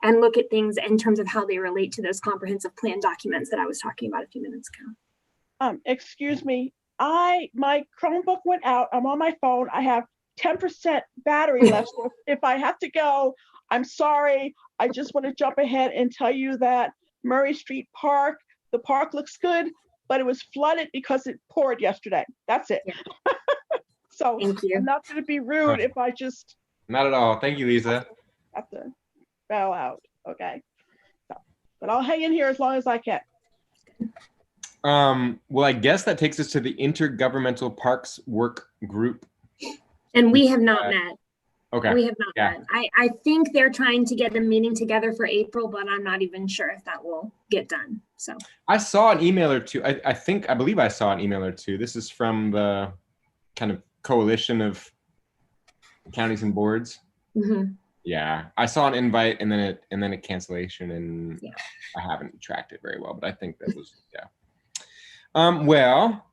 and look at things in terms of how they relate to those comprehensive plan documents that I was talking about a few minutes ago. Excuse me, my Chromebook went out. I'm on my phone. I have 10% battery left. So if I have to go, I'm sorry. I just want to jump ahead and tell you that Murray Street Park, the park looks good, but it was flooded because it poured yesterday. That's it. Yeah. So I'm not going to be rude if I just. Not at all. Thank you, Lisa. Have to bow out. Okay. So, but I'll hang in here as long as I can. Well, I guess that takes us to the Intergovernmental Parks Work Group. And we have not met. Okay. We have not met. I think they're trying to get a meeting together for April, but I'm not even sure if that will get done. So I saw an email or two. I believe I saw an email or two. This is from the kind of coalition of counties and boards. Mm-hmm. Yeah, I saw an invite and then a cancellation, and I haven't tracked it very well, but I think that was well,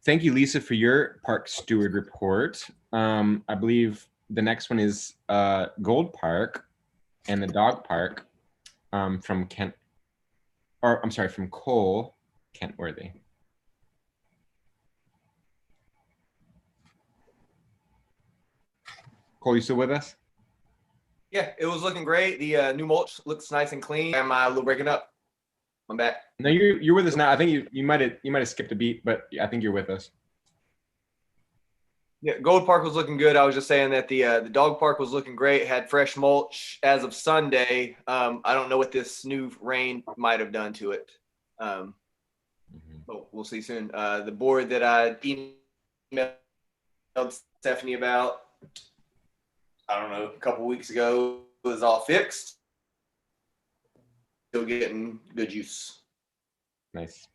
thank you, Lisa, for your park steward report. I believe the next one is Gold Park and the dog park from Cole Kentworthy. Cole, you still with us? Yeah, it was looking great. The new mulch looks nice and clean. Am I a little breaking up? I'm back. No, you're with us now. I think you might have skipped a beat, but I think you're with us. Yeah, Gold Park was looking good. I was just saying that the dog park was looking great. Had fresh mulch as of Sunday. I don't know what this new rain might have done to it, but we'll see soon. The board that I emailed Stephanie about, I don't know, a couple weeks ago, was all fixed. Still getting good use. Nice.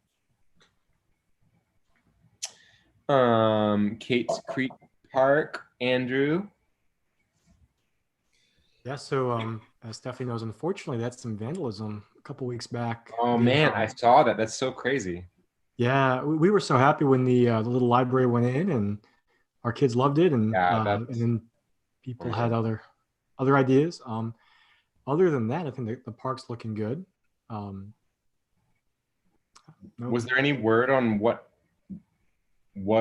Kate's Creek Park, Andrew. Yeah, so as Stephanie knows, unfortunately, that's some vandalism a couple weeks back. Oh man, I saw that. That's so crazy. Yeah, we were so happy when the little library went in, and our kids loved it, and then people had other ideas. Other than that, I think the park's looking good. Was there any word on what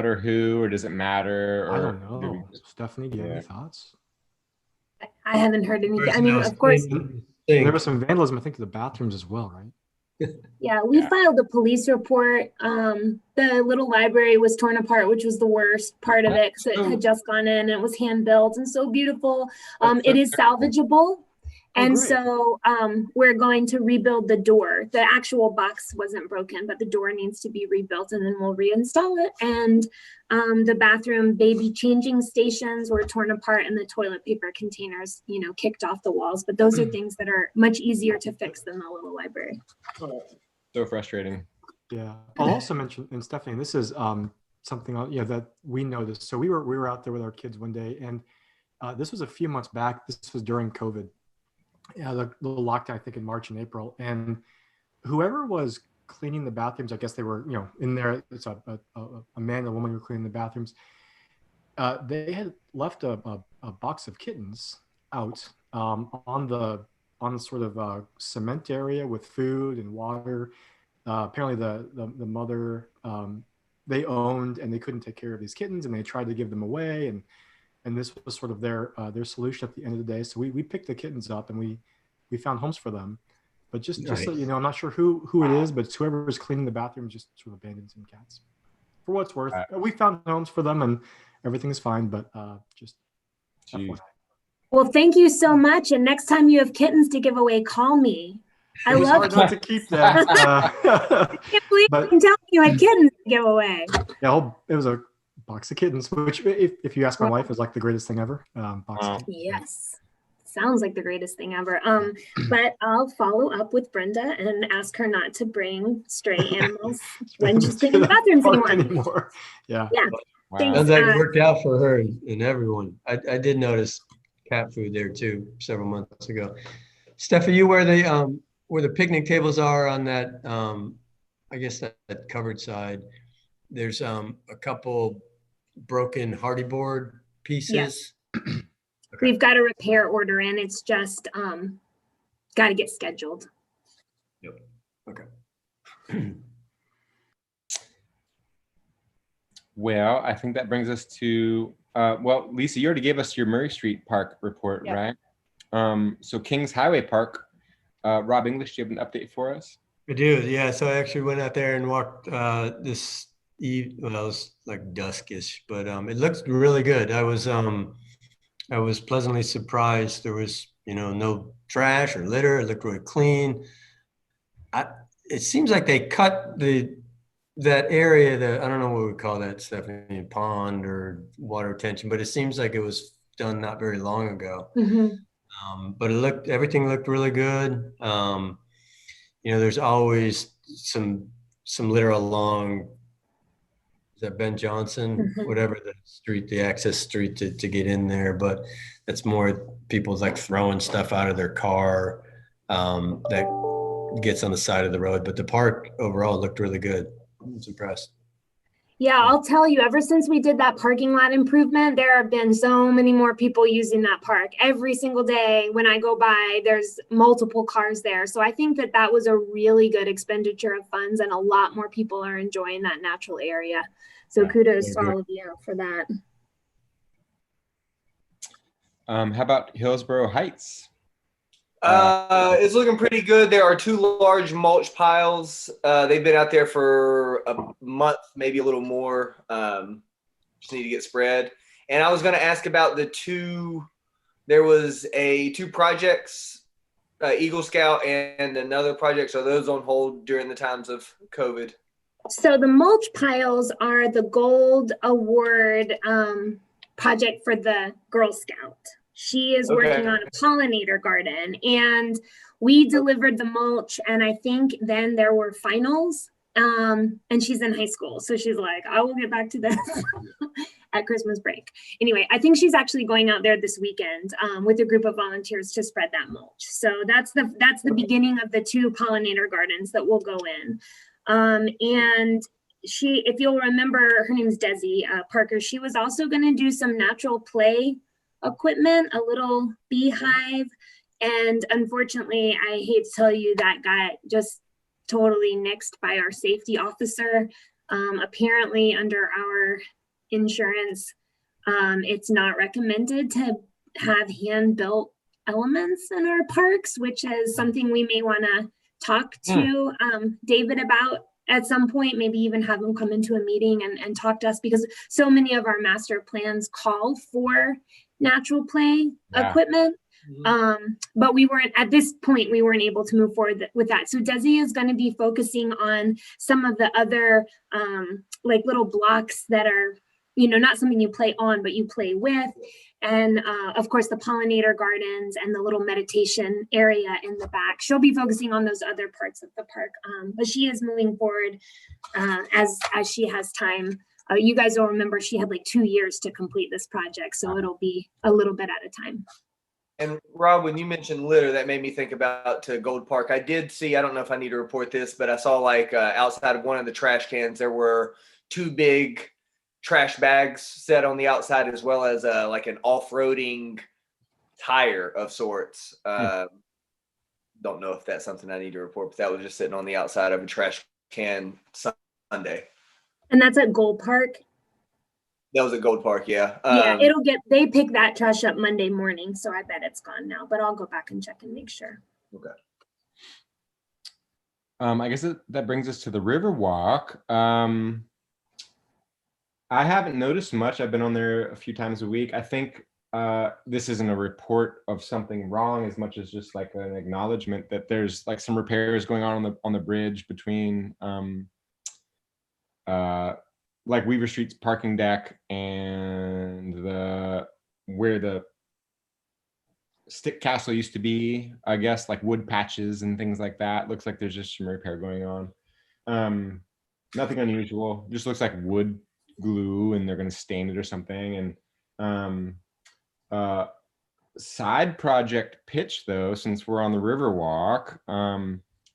or who, or does it matter? Or I don't know. Stephanie, do you have any thoughts? I haven't heard anything. I mean, of course, there was some vandalism, I think, to the bathrooms as well, right? Yeah, we filed a police report. The little library was torn apart, which was the worst part of it because it had just gone in and it was hand built and so beautiful. It is salvageable. And so we're going to rebuild the door. The actual box wasn't broken, but the door needs to be rebuilt, and then we'll reinstall it. And the bathroom baby changing stations were torn apart and the toilet paper containers, kicked off the walls. But those are things that are much easier to fix than the little library. So frustrating. Yeah. I'll also mention, and Stephanie, this is something that we noticed. So we were out there with our kids one day, and this was a few months back. This was during COVID. Yeah, the lockdown, I think in March and April, and whoever was cleaning the bathrooms, I guess they were, in there. It's a man and a woman who were cleaning the bathrooms. They had left a box of kittens out on the sort of cement area with food and water. Apparently, the mother they owned, and they couldn't take care of these kittens, and they tried to give them away, and and this was sort of their solution at the end of the day. So we picked the kittens up and we found homes for them. But just so you know, I'm not sure who it is, but it's whoever is cleaning the bathrooms just sort of abandoned some cats. For what it's worth, we found homes for them and everything is fine. But just FYI. Well, thank you so much. And next time you have kittens to give away, call me. I It was love hard not to keep them. I can't believe but- you tell me you had kittens to give away. Yeah, it was a box of kittens, which, if you ask my wife, is like the greatest thing ever. Box of kittens. Yes. Sounds like the greatest thing ever. But I'll follow up with Brenda and ask her not to bring stray animals when she's cleaning the bathrooms anymore. Yeah. Yeah. Wow. Thanks, Sounds like it worked out for her and everyone. I did notice cat food there too several months ago. Steph, are you where the picnic tables are on that? I guess that covered side. There's a couple broken hardy board pieces. Yes. Okay. We've got a repair order in. It's just got to get scheduled. Yep. Okay. Well, I think that brings us to, well, Lisa, you already gave us your Murray Street Park report, Yep. right? So Kings Highway Park, Rob English, do you have an update for us? I do, yeah. So I actually went out there and walked this eve. Well, it was like duskish, but it looked really good. I was pleasantly surprised. There was, no trash or litter. It looked really clean. It seems like they cut that area, I don't know what we call that, Stephanie, pond or water retention, but it seems like it was done not very long ago. Mm-hmm. But everything looked really good. There's always some litter along, is that Ben Johnson, Mhm. whatever the street, the access street to get in there, but that's more people like throwing stuff out of their car that gets on the side of the road. But the park overall looked really good. I was impressed. Yeah, I'll tell you, ever since we did that parking lot improvement, there have been so many more people using that park. Every single day when I go by, there's multiple cars there. So I think that was a really good expenditure of funds, and a lot more people are enjoying that natural area. So Yeah, kudos to I agree. all of you for that. How about Hillsborough Heights? It's looking pretty good. There are 2 large mulch piles. They've been out there for a month, maybe a little more. Just need to get spread. And I was going to ask about there was 2 projects, Eagle Scout and another project. Are those on hold during the times of COVID? So the mulch piles are the gold award project for the Girl Scout. She is working on a pollinator garden, and we delivered the mulch, and I think then there were finals, and she's in high school. So she's like, I will get back to this at Christmas break. Anyway, I think she's actually going out there this weekend with a group of volunteers to spread that mulch. So that's the beginning of the 2 pollinator gardens that will go in. And she, if you'll remember, her name's Desi Parker. She was also going to do some natural play equipment, a little beehive, and unfortunately, I hate to tell you, that got just totally nixed by our safety officer. Apparently, under our insurance, it's not recommended to have hand-built elements in our parks, which is something we may want to talk to David about at some point, maybe even have him come into a meeting and talk to us, because so many of our master plans call for natural play equipment. But we weren't, at this point, we weren't able to move forward with that. So Desi is going to be focusing on some of the other like little blocks that are, not something you play on, but you play with. And of course, the pollinator gardens and the little meditation area in the back. She'll be focusing on those other parts of the park. But she is moving forward as she has time. You guys will remember she had like 2 years to complete this project. So it'll be a little bit at a time. And Rob, when you mentioned litter, that made me think about to Gold Park. I did see, I don't know if I need to report this, but I saw like outside of one of the trash cans, there were 2 big trash bags set on the outside, as well as like an off-roading tire of sorts. Don't know if that's something I need to report, but that was just sitting on the outside of a trash can Sunday. And that's at Gold Park? That was at Gold Park, yeah. Yeah, they pick that trash up Monday morning, so I bet it's gone now, but I'll go back and check and make sure. Okay. I guess that brings us to the Riverwalk. I haven't noticed much. I've been on there a few times a week. I think this isn't a report of something wrong as much as just like an acknowledgement that there's like some repairs going on the bridge between like Weaver Street's parking deck and where the Stick Castle used to be, I guess, like wood patches and things like that. Looks like there's just some repair going on. Nothing unusual, just looks like wood glue and they're going to stain it or something. And side project pitch though, since we're on the Riverwalk,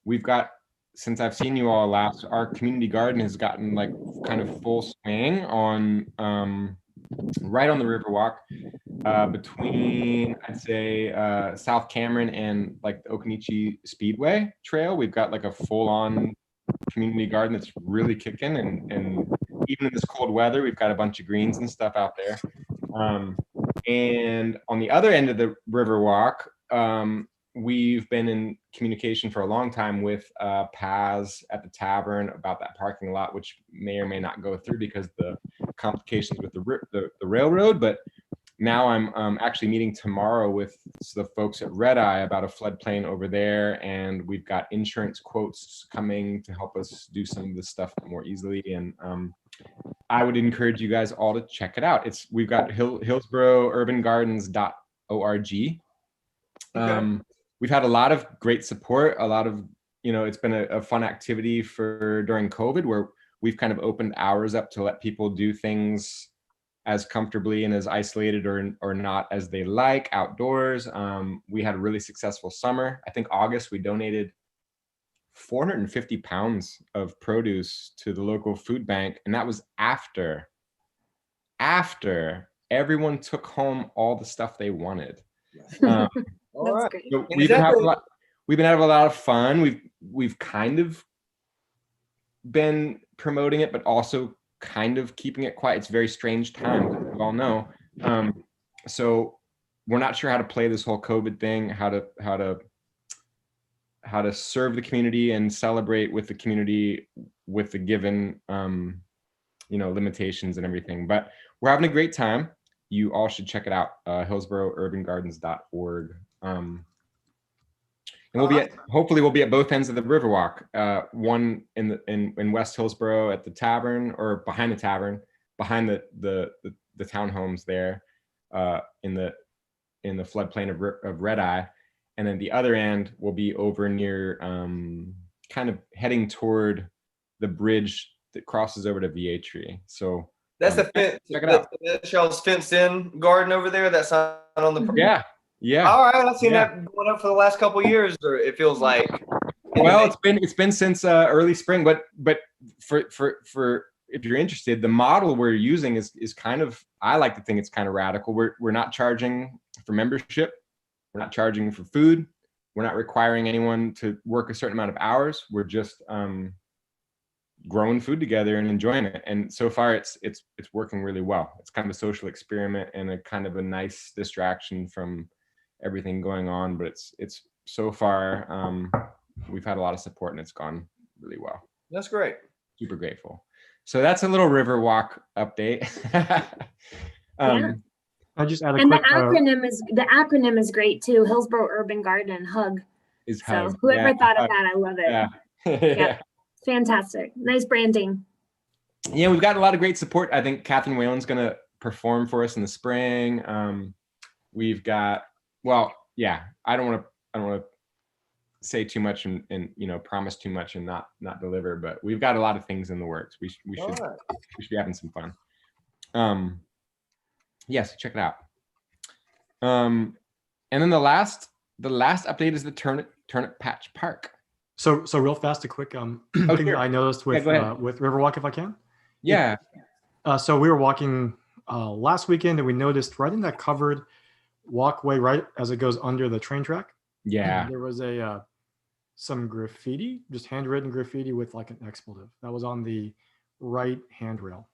we've got, since I've seen you all last, our community garden has gotten like kind of full swing on right on the Riverwalk, between I'd say South Cameron and like the Okanichi Speedway Trail. We've got like a full-on community garden that's really kicking, and even in this cold weather, we've got a bunch of greens and stuff out there. And on the other end of the Riverwalk, we've been in communication for a long time with Paz at the tavern about that parking lot, which may or may not go through because the complications with the railroad. But now I'm actually meeting tomorrow with the folks at Red Eye about a floodplain over there, and we've got insurance quotes coming to help us do some of this stuff more easily. And I would encourage you guys all to check it out. We've got hillsboroughUrbangardens.org. We've had a lot of great support, a lot of, it's been a fun activity during COVID, where we've kind of opened hours up to let people do things as comfortably and as isolated or not as they like outdoors. We had a really successful summer. I think August, we donated 450 pounds of produce to the local food bank. And that was after everyone took home all the stuff they wanted. All right. So we've been having a lot of fun. We've kind of been promoting it, but also kind of keeping it quiet. It's a very strange time, we all know. So we're not sure how to play this whole COVID thing, how to serve the community and celebrate with the community with the given limitations and everything. But we're having a great time. You all should check it out, hillsboroughUrbangardens.org. And hopefully we'll be at both ends of the Riverwalk. One in West Hillsborough at the tavern, or behind the tavern, behind the townhomes there, in the floodplain of Red Eye, and then the other end will be over near, kind of heading toward the bridge that crosses over to VA So that's the fence. Check it out. That's y'all's fenced-in garden over there. That's not on the. Yeah. All right, I've seen that going up for the last couple of years, or it feels like. Well, it's been since early spring, but for if you're interested, the model we're using is kind of, I like to think it's kind of radical. We're not charging for membership, we're not charging for food, we're not requiring anyone to work a certain amount of hours. We're just growing food together and enjoying it. And so far, it's working really well. It's kind of a social experiment and a kind of a nice distraction from everything going on, but it's so far we've had a lot of support and it's gone really well. That's great. Super grateful. So that's a little Riverwalk update. I just add a and quick, the acronym is great too. Hillsborough Urban Garden Hug. Is so hug. whoever thought of that, I love it. Yeah. Fantastic. Nice branding. Yeah, we've got a lot of great support. I think Catherine Whalen's going to perform for us in the spring. We've got, I don't want to say too much and promise too much and not deliver, but we've got a lot of things in the works. We should be having some fun. Yes, check it out. And then the last update is the Turnip Patch Park. So real fast, a quick thing that I noticed with Riverwalk, if I can. Yeah. So we were walking last weekend, and we noticed right in that covered walkway, right as it goes under the train track. Yeah. There was some graffiti, just handwritten graffiti with like an expletive that was on the right handrail.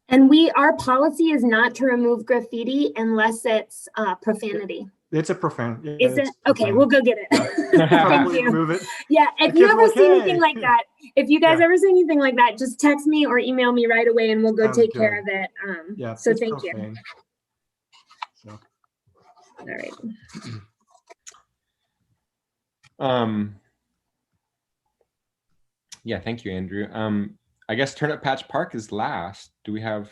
And our policy is not to remove graffiti unless it's profanity. It's a profane. Yeah, Is it? it's Okay, profane. we'll go get it. Thank Probably you. remove it. Yeah, if The you kids ever are like, see anything "Hey." like that, if you guys Yeah. ever see anything like that, just text me or email me right away and we'll go Sounds take care good. of it. Yeah, So it's thank you. profane. So. All right. Yeah, thank you, Andrew. I guess Turnip Patch Park is last. Do we have,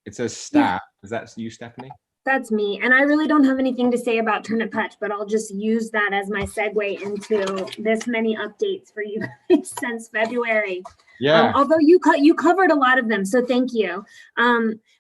it says staff. Is that you, Stephanie? That's me. And I really don't have anything to say about Turnip Patch, but I'll just use that as my segue into this many updates for you guys since February. Yeah. Although you covered a lot of them, so thank you.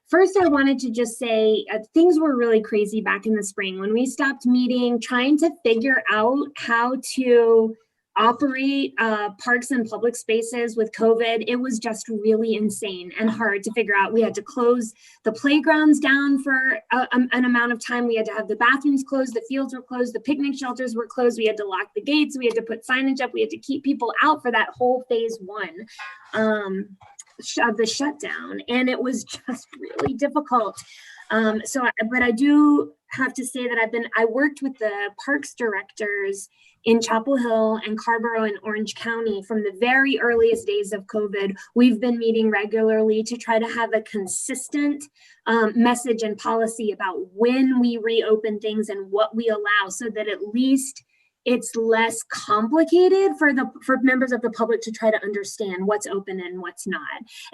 First, I wanted to just say things were really crazy back in the spring when we stopped meeting, trying to figure out how to operate parks and public spaces with COVID. It was just really insane and hard to figure out. We had to close the playgrounds down for an amount of time. We had to have the bathrooms closed, the fields were closed, the picnic shelters were closed. We had to lock the gates. We had to put signage up. We had to keep people out for that whole phase one of the shutdown. And it was just really difficult. But I do have to say that I worked with the parks directors in Chapel Hill and Carborough and Orange County from the very earliest days of COVID. We've been meeting regularly to try to have a consistent message and policy about when we reopen things and what we allow, so that at least it's less complicated for members of the public to try to understand what's open and what's not.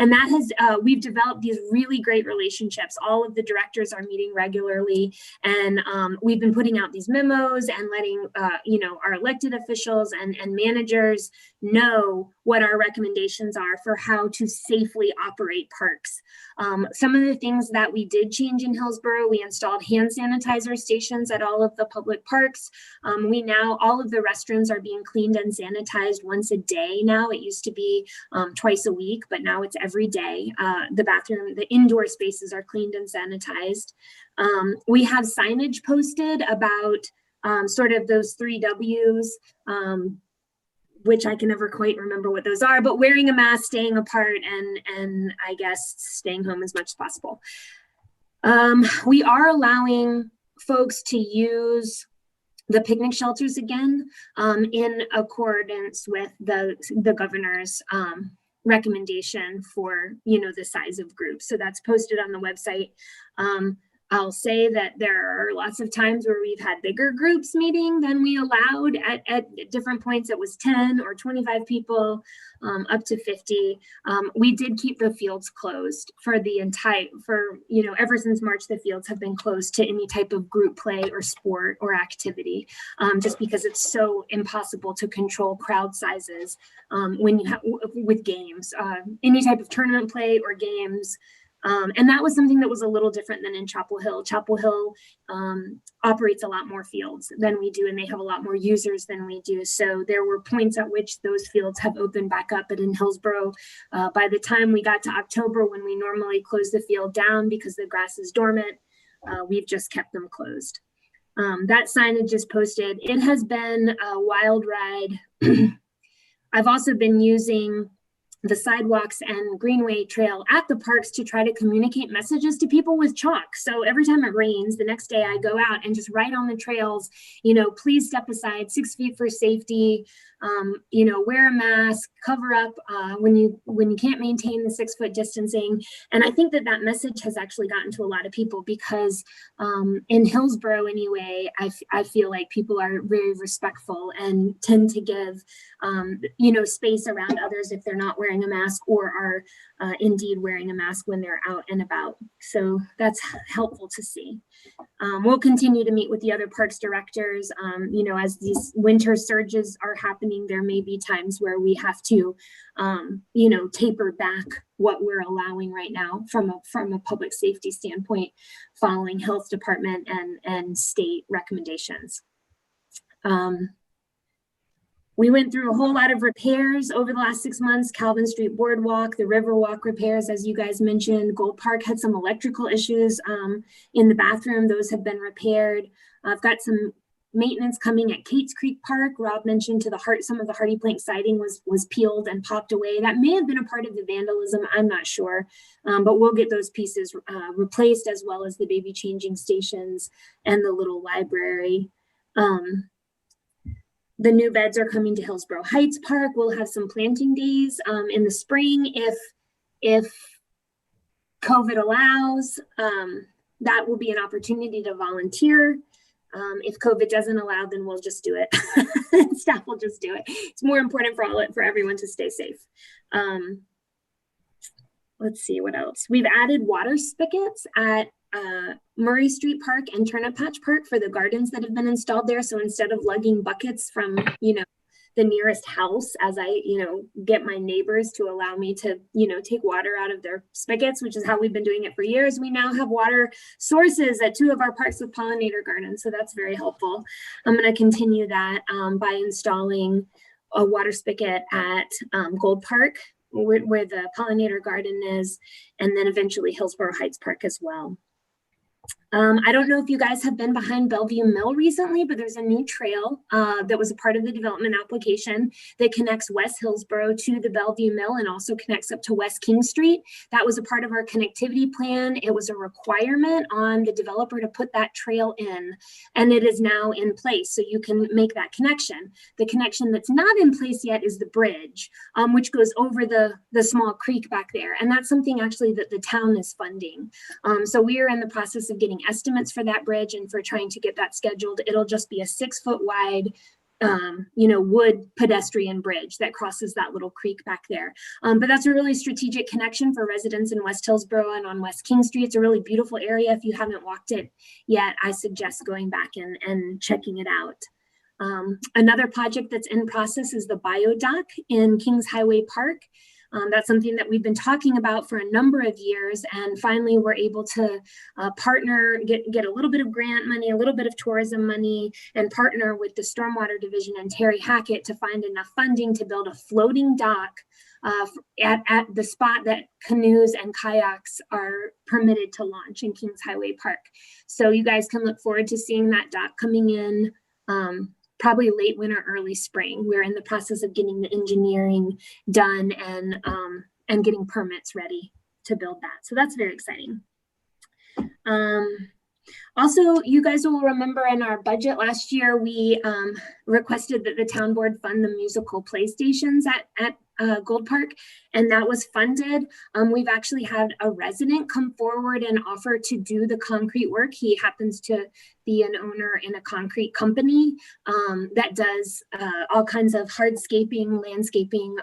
And that has, we've developed these really great relationships. All of the directors are meeting regularly, and we've been putting out these memos and letting, our elected officials and managers know what our recommendations are for how to safely operate parks. Some of the things that we did change in Hillsborough, we installed hand sanitizer stations at all of the public parks. All of the restrooms are being cleaned and sanitized once a day now. It used to be twice a week, but now it's every day. The indoor spaces are cleaned and sanitized. We have signage posted about sort of those 3 W's, which I can never quite remember what those are, but wearing a mask, staying apart, and I guess staying home as much as possible. We are allowing folks to use the picnic shelters again, in accordance with the governor's recommendation for, the size of groups. So that's posted on the website. I'll say that there are lots of times where we've had bigger groups meeting than we allowed at different points. It was 10 or 25 people, up to 50. We did keep the fields closed ever since March. The fields have been closed to any type of group play or sport or activity, just because it's so impossible to control crowd sizes when you have with games, any type of tournament play or games. And that was something that was a little different than in Chapel Hill. Chapel Hill operates a lot more fields than we do, and they have a lot more users than we do. So there were points at which those fields have opened back up. But in Hillsborough, by the time we got to October, when we normally close the field down because the grass is dormant, we've just kept them closed. That signage is posted. It has been a wild ride. I've also been using the sidewalks and greenway trail at the parks to try to communicate messages to people with chalk. So every time it rains, the next day I go out and just write on the trails, please step aside, 6 feet for safety, wear a mask, cover up when you can't maintain the 6-foot distancing. And I think that message has actually gotten to a lot of people because in Hillsborough anyway, I feel like people are very respectful and tend to give, space around others if they're not wearing a mask or are indeed wearing a mask when they're out and about. So that's helpful to see. We'll continue to meet with the other parks directors. As these winter surges are happening, there may be times where we have to, taper back what we're allowing right now from a public safety standpoint, following health department and state recommendations. We went through a whole lot of repairs over the last 6 months. Calvin Street Boardwalk, the Riverwalk repairs, as you guys mentioned. Gold Park had some electrical issues in the bathroom. Those have been repaired. I've got some maintenance coming at Kate's Creek Park. Rob mentioned some of the hardy plank siding was peeled and popped away. That may have been a part of the vandalism, I'm not sure, but we'll get those pieces replaced, as well as the baby changing stations and the little library. The new beds are coming to Hillsborough Heights Park. We'll have some planting days in the spring if COVID allows. That will be an opportunity to volunteer. If COVID doesn't allow, then we'll just do it. Staff will just do it. It's more important for everyone to stay safe. Let's see what else. We've added water spigots at Murray Street Park and Turnip Patch Park for the gardens that have been installed there. So instead of lugging buckets from, the nearest house, as I, get my neighbors to allow me to, take water out of their spigots, which is how we've been doing it for years. We now have water sources at 2 of our parks with pollinator gardens. So that's very helpful. I'm going to continue that by installing a water spigot at Gold Park, where the pollinator garden is, and then eventually Hillsborough Heights Park as well. I don't know if you guys have been behind Bellevue Mill recently, but there's a new trail that was a part of the development application that connects West Hillsborough to the Bellevue Mill and also connects up to West King Street. That was a part of our connectivity plan. It was a requirement on the developer to put that trail in, and it is now in place, so you can make that connection. The connection that's not in place yet is the bridge, which goes over the small creek back there, and that's something actually that the town is funding. So we are in the process of getting estimates for that bridge and for trying to get that scheduled. It'll just be a 6-foot wide, wood pedestrian bridge that crosses that little creek back there. But that's a really strategic connection for residents in West Hillsborough and on West King Street. It's a really beautiful area. If you haven't walked it yet, I suggest going back and checking it out. Another project that's in process is the biodock in Kings Highway Park. That's something that we've been talking about for a number of years, and finally we're able to partner, get a little bit of grant money, a little bit of tourism money, and partner with the Stormwater Division and Terry Hackett to find enough funding to build a floating dock at the spot that canoes and kayaks are permitted to launch in Kings Highway Park. So you guys can look forward to seeing that dock coming in probably late winter, early spring. We're in the process of getting the engineering done and getting permits ready to build that. So that's very exciting. Also, you guys will remember in our budget last year, we requested that the town board fund the musical play stations at Gold Park, and that was funded. We've actually had a resident come forward and offer to do the concrete work. He happens to be an owner in a concrete company that does all kinds of hardscaping, landscaping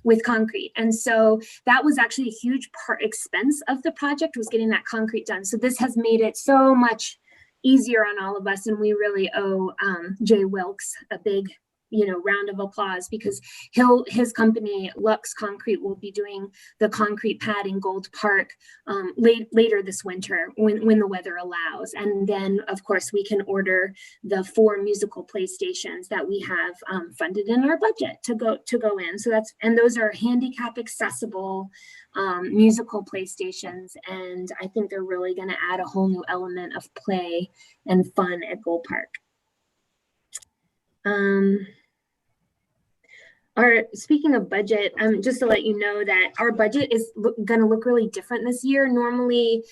with concrete. And so that was actually a huge expense of the project, was getting that concrete done. So this has made it so much easier on all of us, and we really owe Jay Wilkes a big round of applause, because his company Lux Concrete will be doing the concrete pad in Gold Park later this winter when the weather allows. And then of course we can order the 4 musical play stations that we have funded in our budget to go in. So those are handicap accessible musical play stations, and I think they're really going to add a whole new element of play and fun at Gold Park. Speaking of budget, just to let you know that our budget is going to look really different this year. Normally,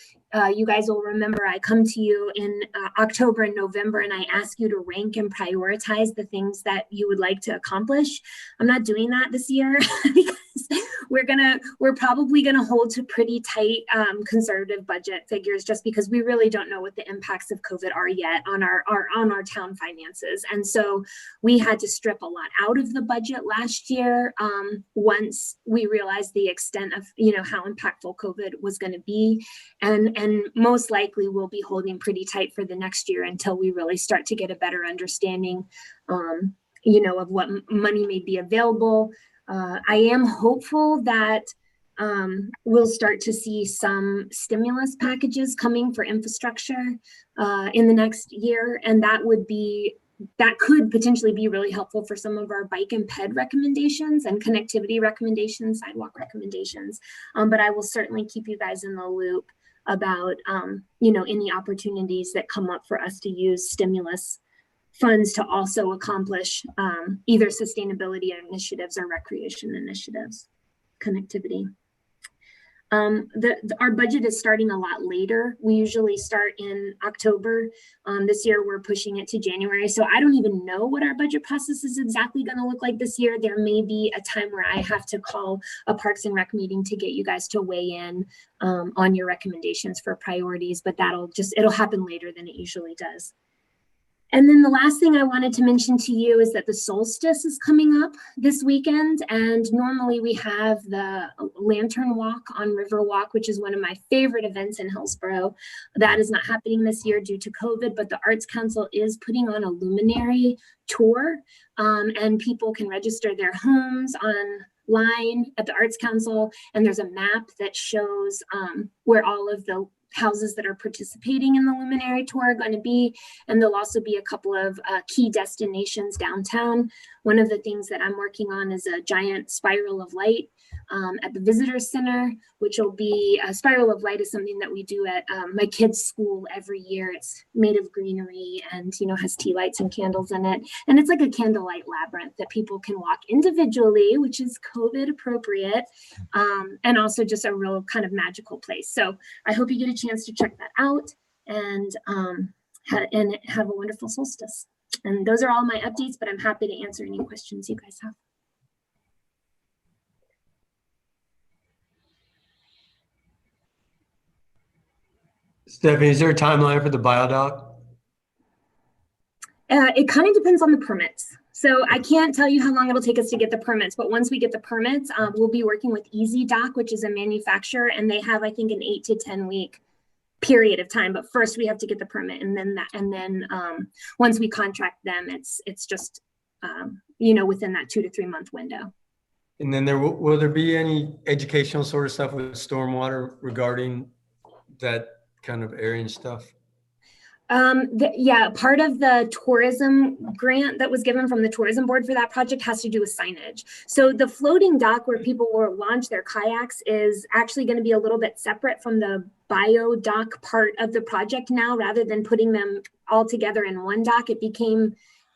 you guys will remember I come to you in October and November and I ask you to rank and prioritize the things that you would like to accomplish. I'm not doing that this year because we're probably gonna hold to pretty tight conservative budget figures, just because we really don't know what the impacts of COVID are yet on our town finances. And so we had to strip a lot out of the budget last year once we realized the extent of how impactful COVID was going to be, and most likely we'll be holding pretty tight for the next year until we really start to get a better understanding of what money may be available. I am hopeful that we'll start to see some stimulus packages coming for infrastructure in the next year, and that could potentially be really helpful for some of our bike and ped recommendations and connectivity recommendations, sidewalk recommendations. But I will certainly keep you guys in the loop about any opportunities that come up for us to use stimulus funds to also accomplish either sustainability initiatives or recreation initiatives, connectivity. Our budget is starting a lot later. We usually start in October. This year we're pushing it to January. So I don't even know what our budget process is exactly going to look like this year. There may be a time where I have to call a Parks and Rec meeting to get you guys to weigh in on your recommendations for priorities, but it'll happen later than it usually does. And then the last thing I wanted to mention to you is that the solstice is coming up this weekend. And normally we have the Lantern Walk on Riverwalk, which is one of my favorite events in Hillsborough. That is not happening this year due to COVID, but the Arts Council is putting on a luminary tour, and people can register their homes online at the Arts Council. And there's a map that shows where all of the houses that are participating in the luminary tour are going to be, and there'll also be a couple of key destinations downtown. One of the things that I'm working on is a giant spiral of light at the visitor center, which will be a spiral of light is something that we do at my kids' school every year. It's made of greenery and has tea lights and candles in it, and it's like a candlelight labyrinth that people can walk individually, which is COVID appropriate, and also just a real kind of magical place. So I hope you get a chance to check that out and have a wonderful solstice. And those are all my updates, but I'm happy to answer any questions you guys have. Stephanie, is there a timeline for the biodoc? It kind of depends on the permits. So I can't tell you how long it'll take us to get the permits, but once we get the permits, we'll be working with EasyDoc, which is a manufacturer, and they have, I think, an 8 to 10 week period of time. But first we have to get the permit, and then once we contract them, it's just within that 2 to 3 month window. And then will there be any educational sort of stuff with stormwater regarding that kind of area and stuff? Yeah, part of the tourism grant that was given from the tourism board for that project has to do with signage. So the floating dock where people will launch their kayaks is actually going to be a little bit separate from the bio dock part of the project now. Rather than putting them all together in one dock, it became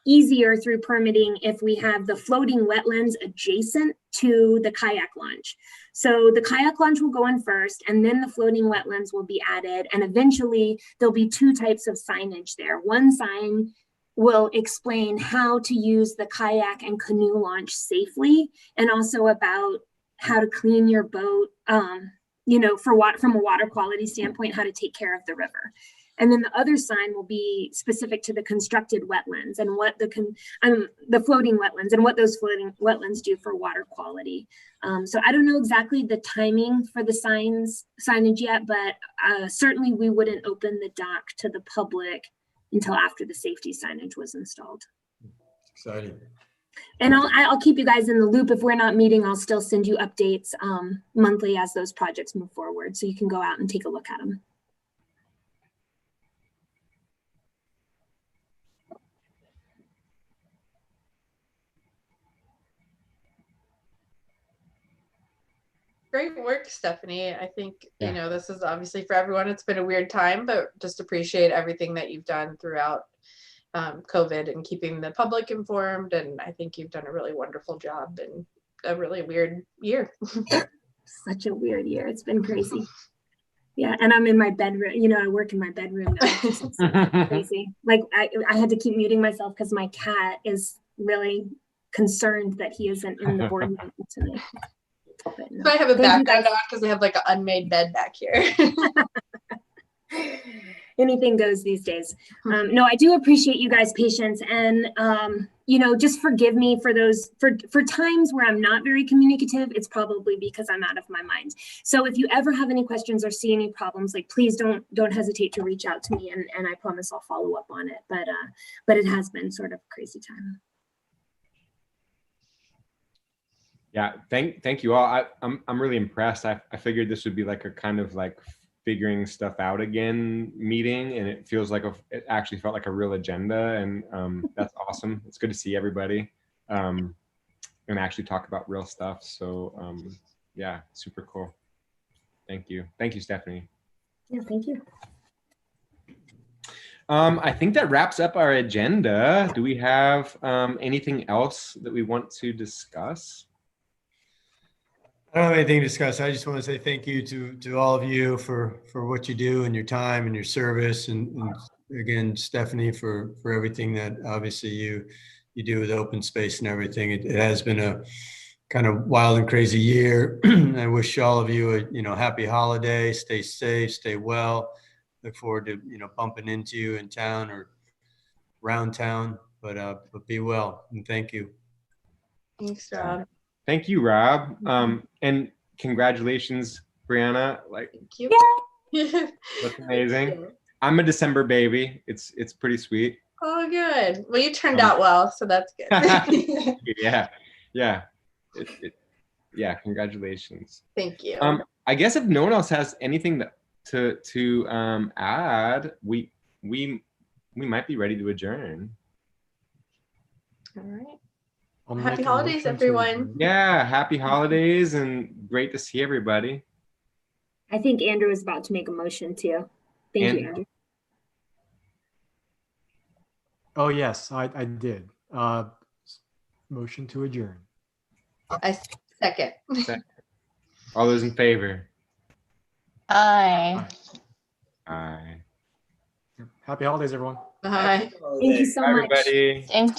easier through permitting if we have the floating wetlands adjacent to the kayak launch. So the kayak launch will go in first, and then the floating wetlands will be added. And eventually there'll be 2 types of signage there. One sign will explain how to use the kayak and canoe launch safely, and also about how to clean your boat, from a water quality standpoint, how to take care of the river. And then the other sign will be specific to the constructed wetlands and what the floating wetlands and what those floating wetlands do for water quality. So I don't know exactly the timing for the signage yet, but certainly we wouldn't open the dock to the public until after the safety signage was installed. Exciting. And I'll keep you guys in the loop. If we're not meeting, I'll still send you updates monthly as those projects move forward, so you can go out and take a look at them. Great work, Stephanie. I think, this is obviously for everyone. It's been a weird time, but just appreciate everything that you've done throughout COVID and keeping the public informed. And I think you've done a really wonderful job in a really weird year. Such a weird year. It's been crazy. Yeah, and I'm in my bedroom. I work in my bedroom now. It's crazy. Like I had to keep muting myself because my cat is really concerned that he isn't in the board meeting tonight. No. So I have a background on because I have like an unmade bed back here. Anything goes these days. No, I do appreciate you guys' patience, and just forgive me for those for times where I'm not very communicative. It's probably because I'm out of my mind. So if you ever have any questions or see any problems, like please don't hesitate to reach out to me, and I promise I'll follow up on it. But it has been sort of a crazy time. Yeah, thank you all. I'm really impressed. I figured this would be like a kind of like figuring stuff out again meeting, and it feels like it actually felt like a real agenda, and that's awesome. It's good to see everybody and actually talk about real stuff. So yeah, super cool. Thank you, Stephanie. Yeah, thank you. I think that wraps up our agenda. Do we have anything else that we want to discuss? I don't have anything to discuss. I just want to say thank you to all of you for what you do and your time and your service, and again, Stephanie, for everything that obviously you do with open space and everything. It has been a kind of wild and crazy year. I wish all of you a happy holiday. Stay safe, stay well. Look forward to bumping into you in town or around town. But be well, and thank you. Thanks, Rob. Thank you, Rob. And congratulations, Brianna. Like, Thank you. that's amazing. I'm a December baby. It's pretty sweet. Oh, good. Well, you turned out well, so that's good. Yeah. Yeah. Congratulations. Thank you. I guess if no one else has anything to add, we might be ready to adjourn. All right. I'll Happy make a holidays, motion to everyone. adjourn. Yeah, happy holidays and great to see everybody. I think Andrew is about to make a motion too. Thank you, Andrew. Oh, yes, I did. Motion to adjourn. I second. All those in favor? Aye. Aye. Happy holidays, everyone. Bye. Thank you so Bye, much. everybody. Thank